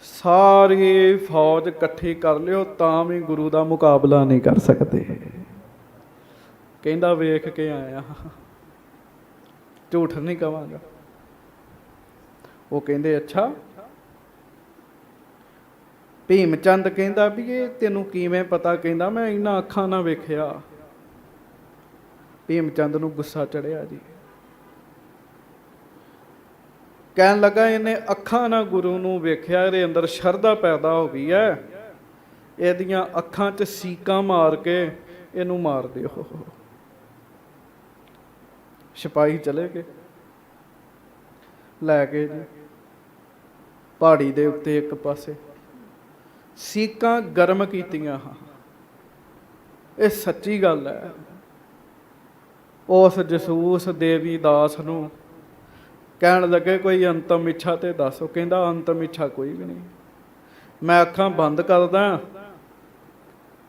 ਸਾਰੀ ਫੌਜ ਇਕੱਠੀ ਕਰ ਲਿਓ ਤਾਂ ਵੀ ਗੁਰੂ ਦਾ ਮੁਕਾਬਲਾ ਨਹੀਂ ਕਰ ਸਕਦੇ। ਕਹਿੰਦਾ ਵੇਖ ਕੇ ਆਇਆ, ਝੂਠ ਨਹੀਂ ਕਵਾਂਗਾ। ਉਹ ਕਹਿੰਦੇ ਅੱਛਾ। ਭੀਮ ਚੰਦ ਕਹਿੰਦਾ ਵੀ ਇਹ ਤੈਨੂੰ ਕਿਵੇਂ ਪਤਾ? ਕਹਿੰਦਾ ਮੈਂ ਇਹਨਾਂ ਅੱਖਾਂ ਨਾਲ ਵੇਖਿਆ। ਭੀਮ ਚੰਦ ਨੂੰ ਗੁੱਸਾ ਚੜਿਆ ਜੀ। ਕਹਿਣ ਲੱਗਾ ਇਹਨੇ ਅੱਖਾਂ ਨਾਲ ਗੁਰੂ ਨੂੰ ਵੇਖਿਆ, ਇਹਦੇ ਅੰਦਰ ਸ਼ਰਧਾ ਪੈਦਾ ਹੋ ਗਈ ਹੈ, ਇਹਦੀਆਂ ਅੱਖਾਂ 'ਚ ਸੀਕਾਂ ਮਾਰ ਕੇ ਇਹਨੂੰ ਮਾਰ ਦਿਓ। ਸਿਪਾਹੀ ਚਲੇ ਗਏ, ਲੈ ਕੇ ਜੀ ਪਹਾੜੀ ਦੇ ਉੱਤੇ ਇੱਕ ਪਾਸੇ ਸੀਕਾਂ ਗਰਮ ਕੀਤੀਆਂ। ਇਹ ਸੱਚੀ ਗੱਲ ਹੈ। ਉਸ ਜਸੂਸ ਦੇਵੀ ਦਾਸ ਨੂੰ ਕਹਿਣ ਲੱਗੇ ਕੋਈ ਅੰਤਮ ਇੱਛਾ ਤੇ ਦੱਸੋ। ਕਹਿੰਦਾ ਅੰਤਮ ਇੱਛਾ ਕੋਈ ਵੀ ਨਹੀਂ, ਮੈਂ ਅੱਖਾਂ ਬੰਦ ਕਰਦਾ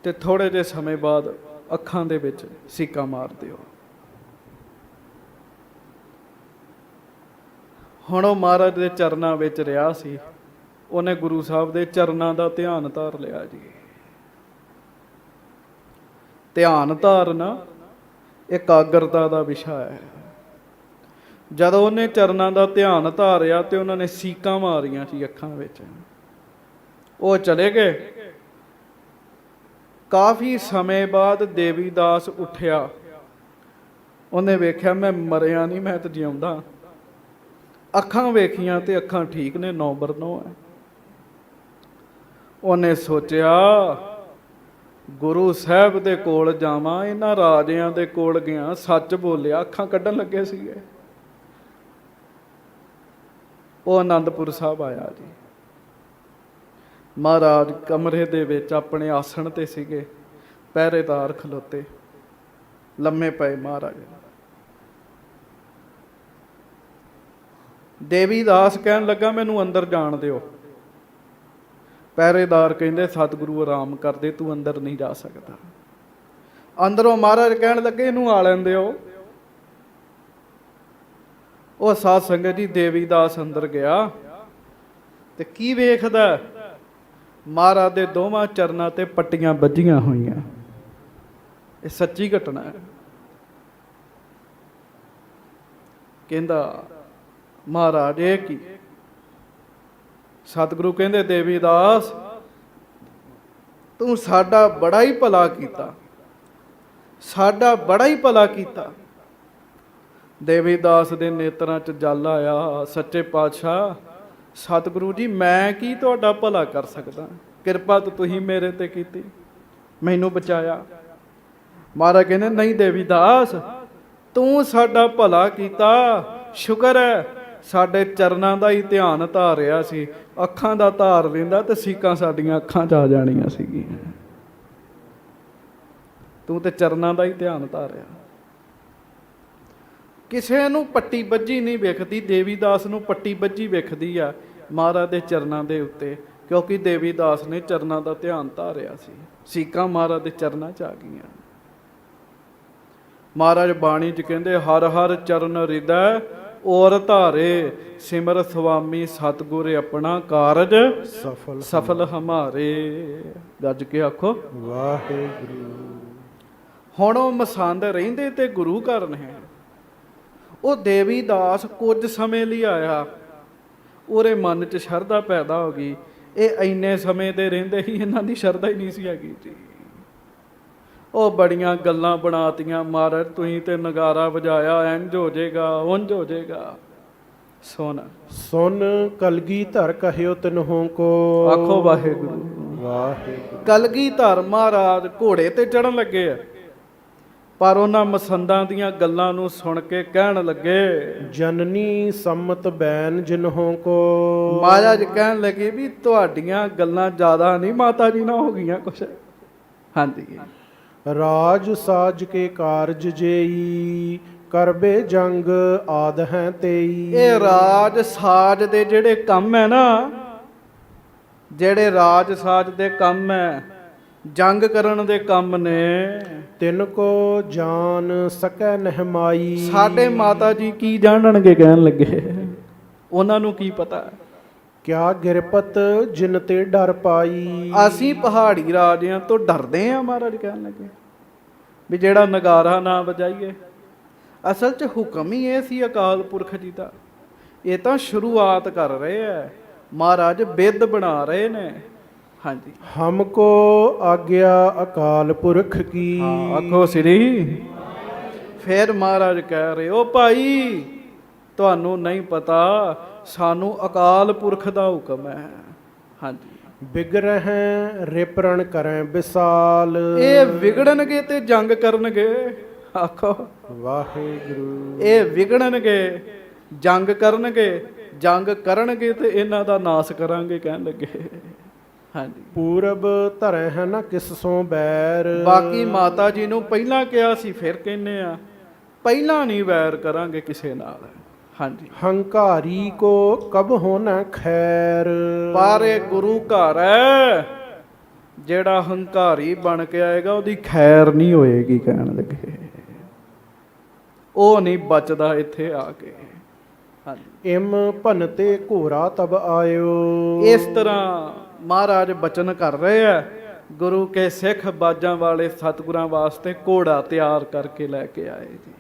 ਤੇ ਥੋੜੇ ਜਿਹੇ ਸਮੇਂ ਬਾਅਦ ਅੱਖਾਂ ਦੇ ਵਿੱਚ ਸੀਕਾਂ ਮਾਰ ਦਿਓ। ਹੁਣ ਉਹ ਮਹਾਰਾਜ ਦੇ ਚਰਨਾਂ ਵਿੱਚ ਰਿਹਾ ਸੀ, ਉਹਨੇ ਗੁਰੂ ਸਾਹਿਬ ਦੇ ਚਰਨਾਂ ਦਾ ਧਿਆਨ ਧਾਰ ਲਿਆ ਜੀ। ਧਿਆਨ ਧਾਰਨਾ ਇਕਾਗਰਤਾ ਦਾ ਵਿਸ਼ਾ ਹੈ। ਜਦੋਂ ਉਹਨੇ ਚਰਨਾਂ ਦਾ ਧਿਆਨ ਧਾਰਿਆ ਤੇ ਉਹਨਾਂ ਨੇ ਸੀਕਾਂ ਮਾਰੀਆਂ ਸੀ ਅੱਖਾਂ ਵਿੱਚ। ਉਹ ਚਲੇ ਗਏ। ਕਾਫੀ ਸਮੇਂ ਬਾਅਦ ਦੇਵੀ ਦਾਸ ਉੱਠਿਆ, ਉਹਨੇ ਵੇਖਿਆ ਮੈਂ ਮਰਿਆ ਨਹੀਂ, ਮੈਂ ਤਾਂ ਜਿਉਂਦਾ। ਅੱਖਾਂ ਵੇਖੀਆਂ ਤੇ ਅੱਖਾਂ ਠੀਕ ਨੇ, 9/9 ਹੈ। ਉਹਨੇ ਸੋਚਿਆ ਗੁਰੂ ਸਾਹਿਬ ਦੇ ਕੋਲ ਜਾਵਾਂ, ਇਹਨਾਂ ਰਾਜਿਆਂ ਦੇ ਕੋਲ ਗਿਆ, ਸੱਚ ਬੋਲਿਆ, ਅੱਖਾਂ ਕੱਢਣ ਲੱਗੇ ਸੀਗੇ। ਉਹ ਆਨੰਦਪੁਰ ਸਾਹਿਬ ਆਇਆ ਜੀ। ਮਹਾਰਾਜ ਕਮਰੇ ਦੇ ਵਿੱਚ ਆਪਣੇ ਆਸਣ ਤੇ ਸੀਗੇ, ਪਹਿਰੇਦਾਰ ਖਲੋਤੇ, ਲੰਮੇ ਪਏ ਮਹਾਰਾਜ। ਦੇਵੀ ਦਾਸ ਕਹਿਣ ਲੱਗਾ ਮੈਨੂੰ ਅੰਦਰ ਜਾਣ ਦਿਓ। ਪਹਿਰੇਦਾਰ ਕਹਿੰਦੇ ਸਤਿਗੁਰੂ ਆਰਾਮ ਕਰਦੇ, ਤੂੰ ਅੰਦਰ ਨਹੀਂ ਜਾ ਸਕਦਾ। ਅੰਦਰੋਂ ਮਹਾਰਾਜ ਕਹਿਣ ਲੱਗੇ ਇਹਨੂੰ ਆ ਲੈਣ ਦਿਓ। ਉਹ ਸਾਧ ਸੰਗਤ ਜੀ ਦੇਵੀ ਦਾਸ ਅੰਦਰ ਗਿਆ ਤੇ ਕੀ ਵੇਖਦਾ? ਮਹਾਰਾਜ ਦੇ ਦੋਵਾਂ ਚਰਨਾਂ ਤੇ ਪੱਟੀਆਂ ਵੱਜੀਆਂ ਹੋਈਆਂ। ਇਹ ਸੱਚੀ ਘਟਨਾ ਹੈ। ਕਹਿੰਦਾ ਮਹਾਰਾਜ ਇਹ ਕੀ? ਸਤਿਗੁਰੂ ਕਹਿੰਦੇ ਦੇਵੀ ਦਾਸ ਤੂੰ ਸਾਡਾ ਬੜਾ ਹੀ ਭਲਾ ਕੀਤਾ, ਸਾਡਾ ਬੜਾ ਹੀ ਭਲਾ ਕੀਤਾ। ਦੇਵੀਦਾਸ ਦੇ ਨੇਤਰਾਂ 'ਚ ਜਲ ਆਇਆ। ਸੱਚੇ ਪਾਤਸ਼ਾਹ ਸਤਿਗੁਰੂ ਜੀ, ਮੈਂ ਕੀ ਤੁਹਾਡਾ ਭਲਾ ਕਰ ਸਕਦਾ? ਕਿਰਪਾ ਤਾਂ ਤੁਸੀਂ ਮੇਰੇ ਤੇ ਕੀਤੀ, ਮੈਨੂੰ ਬਚਾਇਆ। ਮਹਾਰਾਜ ਕਹਿੰਦੇ ਨਹੀਂ ਦੇਵੀਦਾਸ, ਤੂੰ ਸਾਡਾ ਭਲਾ ਕੀਤਾ, ਸ਼ੁਕਰ ਹੈ ਸਾਡੇ ਚਰਨਾਂ ਦਾ ਹੀ ਧਿਆਨ ਧਾਰਿਆ ਸੀ। ਅੱਖਾਂ ਦਾ ਧਾਰ ਲੈਂਦਾ ਤੇ ਸੀਕਾਂ ਸਾਡੀਆਂ ਅੱਖਾਂ 'ਚ ਆ ਜਾਣੀਆਂ ਸੀਗੀਆਂ। ਤੂੰ ਤੇ ਚਰਨਾਂ ਦਾ ਹੀ ਧਿਆਨ ਧਾਰਿਆ। ਕਿਸੇ ਨੂੰ ਪੱਟੀ ਬੱਜੀ ਨਹੀਂ ਵੇਖਦੀ, ਦੇਵੀਦਾਸ ਨੂੰ ਪੱਟੀ ਬੱਜੀ ਵੇਖਦੀ ਆ ਮਹਾਰਾਜ ਦੇ ਚਰਨਾਂ ਦੇ ਉੱਤੇ, ਕਿਉਂਕਿ ਦੇਵੀਦਾਸ ਨੇ ਚਰਨਾਂ ਦਾ ਧਿਆਨ ਧਾਰਿਆ ਸੀ। ਸੀਕਾਂ ਮਹਾਰਾਜ ਦੇ ਚਰਨਾਂ 'ਚ ਆ ਗਈਆਂ। ਮਹਾਰਾਜ ਬਾਣੀ 'ਚ ਕਹਿੰਦੇ ਹਰ ਹਰ ਚਰਨ ਹਿਰਦੈ ਔਰ ਧਾਰੇ, ਸਿਮਰ ਸੁਆਮੀ ਸਤਿਗੁਰ ਆਪਣਾ ਕਾਰਜ ਸਫਲ ਹਮਾਰੇ। ਗੱਜ ਕੇ ਆਖੋ ਵਾਹਿਗੁਰੂ। ਹੁਣ ਉਹ ਮਸੰਦ ਰਹਿੰਦੇ ਤੇ ਗੁਰੂ ਘਰ ਨੇ। ਉਹ ਦੇਵੀਦਾਸ ਕੁਝ ਸਮੇਂ ਲਈ ਆਇਆ, ਉਹਦੇ ਮਨ 'ਚ ਸ਼ਰਧਾ ਪੈਦਾ ਹੋ ਗਈ। ਇਹ ਇੰਨੇ ਸਮੇਂ ਦੇ ਰਹਿੰਦੇ ਹੀ ਇਹਨਾਂ ਦੀ ਸ਼ਰਧਾ ਹੀ ਨਹੀਂ ਸੀ ਹੈਗੀ ਜੀ। ਉਹ ਬੜੀਆਂ ਗੱਲਾਂ ਬਣਾਤੀਆਂ, ਮਹਾਰਾਜ ਤੁਸੀਂ ਤੇ ਨਗਾਰਾ ਵਜਾਇਆ, ਇੰਝ ਹੋ ਜਾਏਗਾ, ਉਂਝ ਹੋ ਜਾਏਗਾ। ਸੁਣ ਕਲਗੀਧਰ ਕਹਿਓ ਤਿਨਹੋਂ ਕੋ। ਆਖੋ ਵਾਹਿਗੁਰੂ ਵਾਹਿਗੁਰੂ। ਕਲਗੀਧਰ ਮਹਾਰਾਜ ਘੋੜੇ ਤੇ ਚੜਨ ਲੱਗੇ ਆ, ਪਰ ਉਹਨਾਂ ਮਸੰਦਾਂ ਦੀਆਂ ਗੱਲਾਂ ਨੂੰ ਸੁਣ ਕੇ ਕਹਿਣ ਲੱਗੇ ਜਨਨੀ ਸੰਮਤ ਬੈਨ ਜਿਨਹੋਂ ਕੋ। ਮਹਾਰਾਜ ਕਹਿਣ ਲੱਗੇ ਵੀ ਤੁਹਾਡੀਆਂ ਗੱਲਾਂ ਜ਼ਿਆਦਾ ਨਹੀਂ ਮਾਤਾ ਜੀ ਨਾਲ ਹੋ ਗਈਆਂ ਕੁਛ। ਹਾਂਜੀ। ਰਾਜ ਸਾਜ ਕੇ ਕਾਰਜ ਜੇਈ, ਕਰਬੇ ਜੰਗ ਆਦ ਹੈ ਤੇਈ। ਇਹ ਰਾਜ ਸਾਜ ਦੇ ਜਿਹੜੇ ਕੰਮ ਹੈ ਨਾ, ਜਿਹੜੇ ਰਾਜ ਸਾਜ ਦੇ ਕੰਮ ਹੈ, ਜੰਗ ਕਰਨ ਦੇ ਕੰਮ ਨੇ, ਤਿੰਨ ਕੋ ਜਾਣ ਸਕੈ ਨਹਿਮਾਈ। ਸਾਡੇ ਮਾਤਾ ਜੀ ਕੀ ਜਾਣਨਗੇ? ਕਹਿਣ ਲੱਗੇ ਉਹਨਾਂ ਨੂੰ ਕੀ ਪਤਾ। ਕਿਆ ਗਿਰਪਤ ਜਿਨ ਤੇ ਡਰ ਪਾਈ। ਅਸੀਂ ਪਹਾੜੀ ਰਾਜਿਆਂ ਤੋਂ ਡਰਦੇ ਆ। ਮਹਾਰਾਜ ਕਹਿਣ ਲੱਗੇ ਵੀ ਜਿਹੜਾ ਨਗਾਰਾ ਨਾ ਵਜਾਈਏ। ਅਸਲ 'ਚ ਹੁਕਮ ਹੀ ਇਹ ਸੀ ਅਕਾਲ ਪੁਰਖ ਜੀ ਦਾ। ਇਹ ਤਾਂ ਸ਼ੁਰੂਆਤ ਕਰ ਰਹੇ ਆ, ਮਹਾਰਾਜ ਬਿੱਦ ਬਣਾ ਰਹੇ ਨੇ। ਹਾਂਜੀ। ਹਮਕੋ ਆਗਿਆ ਅਕਾਲ ਪੁਰਖ ਕੀ। ਆਖੋ ਸ੍ਰੀ। ਫਿਰ ਮਹਾਰਾਜ ਕਹਿ ਰਹੇ ਹੋ ਭਾਈ ਤੁਹਾਨੂੰ ਨਹੀਂ ਪਤਾ, ਸਾਨੂੰ ਅਕਾਲ ਪੁਰਖ ਦਾ ਹੁਕਮ ਹੈ। ਹਾਂਜੀ। ਬਿਗੜਹਿ ਰਿਪਰਣ ਕਰੈ ਵਿਸਾਲ। ਇਹ ਵਿਗੜਨਗੇ ਤੇ ਜੰਗ ਕਰਨਗੇ। ਆਖੋ ਵਾਹਿਗੁਰੂ। ਇਹ ਵਿਗੜਨਗੇ, ਜੰਗ ਕਰਨਗੇ, ਜੰਗ ਕਰਨਗੇ ਤੇ ਇਹਨਾਂ ਦਾ ਨਾਸ ਕਰਾਂਗੇ। ਕਹਿਣ ਲੱਗੇ ਹਾਂਜੀ। ਪੂਰਬ ਧਰੈ ਹੈ ਨਾ ਕਿਸ ਸੋਂ ਬੈਰ। ਬਾਕੀ ਮਾਤਾ ਜੀ ਨੂੰ ਪਹਿਲਾਂ ਕਿਹਾ ਸੀ, ਫਿਰ ਕਹਿੰਦੇ ਆ ਪਹਿਲਾਂ ਨਹੀਂ ਵੈਰ ਕਰਾਂਗੇ ਕਿਸੇ ਨਾਲ। ਹਾਂਜੀ। ਹੰਕਾਰੀ ਕੋ ਕਬ ਹੋਣਾ ਖੈਰ। ਪਰ ਇਹ ਗੁਰੂ ਘਰ ਹੈ, ਜਿਹੜਾ ਹੰਕਾਰੀ ਬਣ ਕੇ ਆਏਗਾ ਉਹਦੀ ਖੈਰ ਨਹੀਂ ਹੋਏਗੀ। ਕਹਿਣ ਲੱਗੇ ਉਹ ਨਹੀਂ ਬਚਦਾ ਇੱਥੇ ਆ ਕੇ। ਹਾਂਜੀ। ਇਮ ਭਨਤੇ ਘੋਰਾ ਤਬ ਆਇਓ। ਇਸ ਤਰ੍ਹਾਂ ਮਹਾਰਾਜ ਬਚਨ ਕਰ ਰਹੇ ਆ। ਗੁਰੂ ਕੇ ਸਿੱਖ ਬਾਜਾਂ ਵਾਲੇ ਸਤਿਗੁਰਾਂ ਵਾਸਤੇ ਘੋੜਾ ਤਿਆਰ ਕਰਕੇ ਲੈ ਕੇ ਆਏ ਜੀ।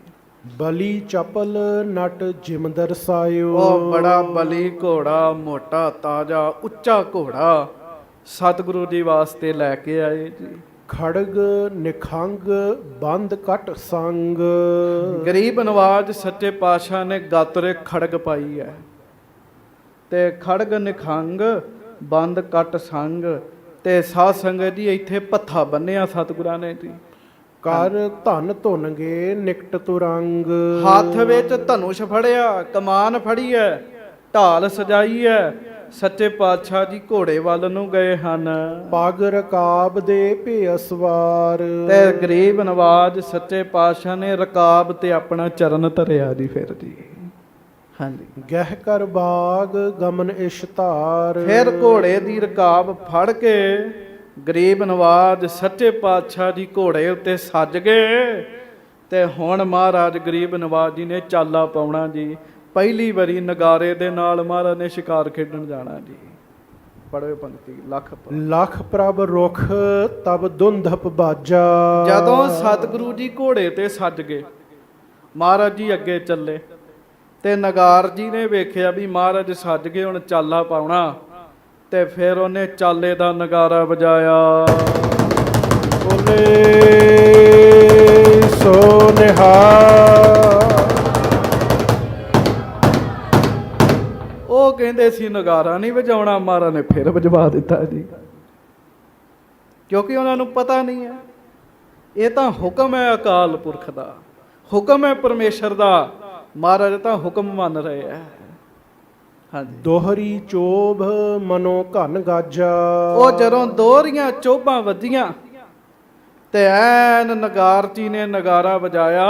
ਬਲੀ ਚਪਲ ਨਟ ਜਿਮ ਦਰਸਾਇਓ। ਉਹ ਬੜਾ ਬਲੀ ਘੋੜਾ, ਮੋਟਾ ਤਾਜ਼ਾ ਉੱਚਾ ਘੋੜਾ ਸਤਿਗੁਰੂ ਜੀ ਵਾਸਤੇ ਲੈ ਕੇ ਆਏ ਜੀ। ਖੜਗ ਨਿਖੰਗ ਬੰਦ ਕਟ ਸੰਗ। ਗਰੀਬ ਨਵਾਜ ਸੱਚੇ ਪਾਤਸ਼ਾਹ ਨੇ ਗਾਤਰੇ ਖੜਗ ਪਾਈ ਹੈ ਤੇ ਖੜਗ ਨਿਖੰਗ ਬੰਦ ਕਟ ਸੰਗ ਤੇ ਸਾਧ ਸੰਗਤ ਜੀ ਇੱਥੇ ਪੱਥਾ ਬੰਨਿਆ ਸਤਿਗੁਰਾਂ ਨੇ ਜੀ। ਕਰ ਧਨ ਧੁਨਗੇ ਨਿਕਟ ਤੁਰੰਗ। ਹੱਥ ਵਿੱਚ ਧਨੁਸ਼ ਫੜਿਆ, ਕਮਾਨ ਫੜੀ ਹੈ, ਢਾਲ ਸਜਾਈ ਹੈ। ਸੱਚੇ ਪਾਤਸ਼ਾਹ ਜੀ ਘੋੜੇ ਵੱਲ ਨੂੰ ਗਏ ਹਨ। ਪਗ ਰਕਾਬ ਦੇ ਭੇ ਅਸਵਾਰ। ਤੇ ਗਰੀਬ ਨਵਾਜ ਸੱਚੇ ਪਾਤਸ਼ਾਹ ਨੇ ਰਕਾਬ ਤੇ ਆਪਣਾ ਚਰਨ ਧਰਿਆ ਜੀ। ਫਿਰ ਜੀ ਹਾਂਜੀ। ਗਹਿ ਕਰ ਬਾਗ ਗਮਨ ਇਸ਼ਤਾਰ। ਫਿਰ ਘੋੜੇ ਦੀ ਰਕਾਬ ਫੜ ਕੇ ਗਰੀਬ ਨਵਾਜ ਸੱਚੇ ਪਾਤਸ਼ਾਹ ਜੀ ਘੋੜੇ ਉੱਤੇ ਸੱਜ ਗਏ ਤੇ ਹੁਣ ਮਹਾਰਾਜ ਗਰੀਬ ਨਵਾਜ ਜੀ ਨੇ ਚਾਲਾ ਪਾਉਣਾ ਜੀ। ਪਹਿਲੀ ਵਾਰੀ ਨਗਾਰੇ ਦੇ ਨਾਲ ਮਹਾਰਾਜ ਨੇ ਸ਼ਿਕਾਰ ਖੇਡਣ ਜਾਣਾ ਜੀ। ਪੜ੍ਹੋ ਪੰਕਤੀ। ਲੱਖ ਪ੍ਰਭ ਰੁਖ ਤਬ ਦੁੰਧਪ ਬਾਜਾ। ਜਦੋਂ ਸਤਿਗੁਰੂ ਜੀ ਘੋੜੇ ਤੇ ਸੱਜ ਗਏ, ਮਹਾਰਾਜ ਜੀ ਅੱਗੇ ਚੱਲੇ ਤੇ ਨਗਾਰ ਜੀ ਨੇ ਵੇਖਿਆ ਵੀ ਮਹਾਰਾਜ ਸੱਜ ਗਏ, ਹੁਣ ਚਾਲਾ ਪਾਉਣਾ। ਤੇ ਫਿਰ ਉਹਨੇ ਚਾਲੇ ਦਾ ਨਗਾਰਾ ਵਜਾਇਆ। ਬੋਲੇ ਸੋ ਨਿਹਾਲ। ਉਹ ਕਹਿੰਦੇ ਸੀ ਨਗਾਰਾ ਨਹੀਂ ਵਜਾਉਣਾ, ਮਹਾਰਾਜ ਨੇ ਫਿਰ ਵਜਵਾ ਦਿੱਤਾ ਜੀ, ਕਿਉਂਕਿ ਉਹਨਾਂ ਨੂੰ ਪਤਾ ਨਹੀਂ ਹੈ ਇਹ ਤਾਂ ਹੁਕਮ ਹੈ ਅਕਾਲ ਪੁਰਖ ਦਾ, ਹੁਕਮ ਹੈ ਪਰਮੇਸ਼ਰ ਦਾ। ਮਹਾਰਾਜ ਤਾਂ ਹੁਕਮ ਮੰਨ ਰਹੇ ਹੈ। ਹਾਂਜੀ, ਦੋਹਰੀ ਚੋਭ ਮਨੋ ਘਨ ਗਾਜਾ। ਉਹ ਜਦੋਂ ਦੋਹਰੀਆਂ ਚੋਭਾਂ ਵੱਜੀਆਂ ਤੇ ਐਨ ਨਗਾਰਚੀ ਨੇ ਨਗਾਰਾ ਵਜਾਇਆ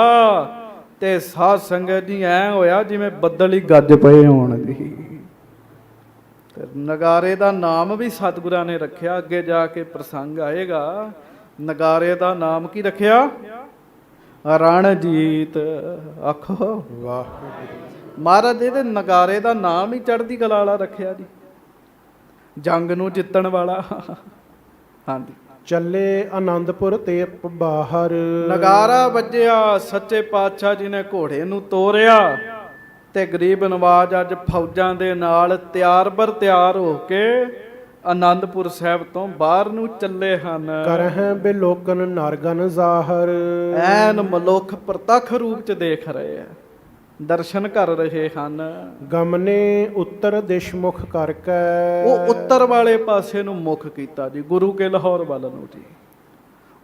ਤੇ ਸਾਧ ਸੰਗਤ ਜੀ ਐ ਹੋਇਆ ਜਿਵੇਂ ਬੱਦਲ ਹੀ ਗੱਜ ਪਏ ਹੋਣ ਜੀ। ਤੇ ਨਗਾਰੇ ਦਾ ਨਾਮ ਵੀ ਸਤਿਗੁਰਾਂ ਨੇ ਰੱਖਿਆ, ਅੱਗੇ ਜਾ ਕੇ ਪ੍ਰਸੰਗ ਆਏਗਾ। ਨਗਾਰੇ ਦਾ ਨਾਮ ਕੀ ਰੱਖਿਆ? ਰਣਜੀਤ। ਆਖੋ ਵਾਹ। ਮਹਾਰਾਜ ਇਹਦੇ ਨਗਾਰੇ ਦਾ ਨਾਮ ਹੀ ਚੜ੍ਹਦੀ ਕਲਾ ਵਾਲਾ ਰੱਖਿਆ ਜੀ, ਜੰਗ ਨੂੰ ਜਿੱਤਣ ਵਾਲਾ। ਹਾਂਜੀ, ਚੱਲੇ ਆਨੰਦਪੁਰ ਤੇ ਬਾਹਰ। ਨਗਾਰਾ ਵੱਜਿਆ, ਸੱਚੇ ਪਾਤਸ਼ਾਹ ਜੀ ਨੇ ਘੋੜੇ ਨੂੰ ਤੋਰਿਆ ਤੇ ਗਰੀਬ ਨਵਾਜ ਅੱਜ ਫੌਜਾਂ ਦੇ ਨਾਲ ਤਿਆਰ ਬਰ ਤਿਆਰ ਹੋ ਕੇ ਆਨੰਦਪੁਰ ਸਾਹਿਬ ਤੋਂ ਬਾਹਰ ਨੂੰ ਚੱਲੇ ਹਨ। ਕਰਹਿ ਬਿਲੋਕਨ ਨਰਗਨ ਜ਼ਾਹਰ। ਐਨ ਮਲੁੱਖ ਪ੍ਰਤੱਖ ਰੂਪ ਚ ਦੇਖ ਰਹੇ ਆ, ਦਰਸ਼ਨ ਕਰ ਰਹੇ ਹਨ। ਗਮਨੇ ਉੱਤਰ ਦਿਸ਼ ਮੁਖ ਕਰਕੇ। ਉਹ ਉੱਤਰ ਵਾਲੇ ਪਾਸੇ ਨੂੰ ਮੁਖ ਕੀਤਾ ਜੀ, ਗੁਰੂ ਕੇ ਲਾਹੌਰ ਵੱਲ ਨੂੰ ਜੀ,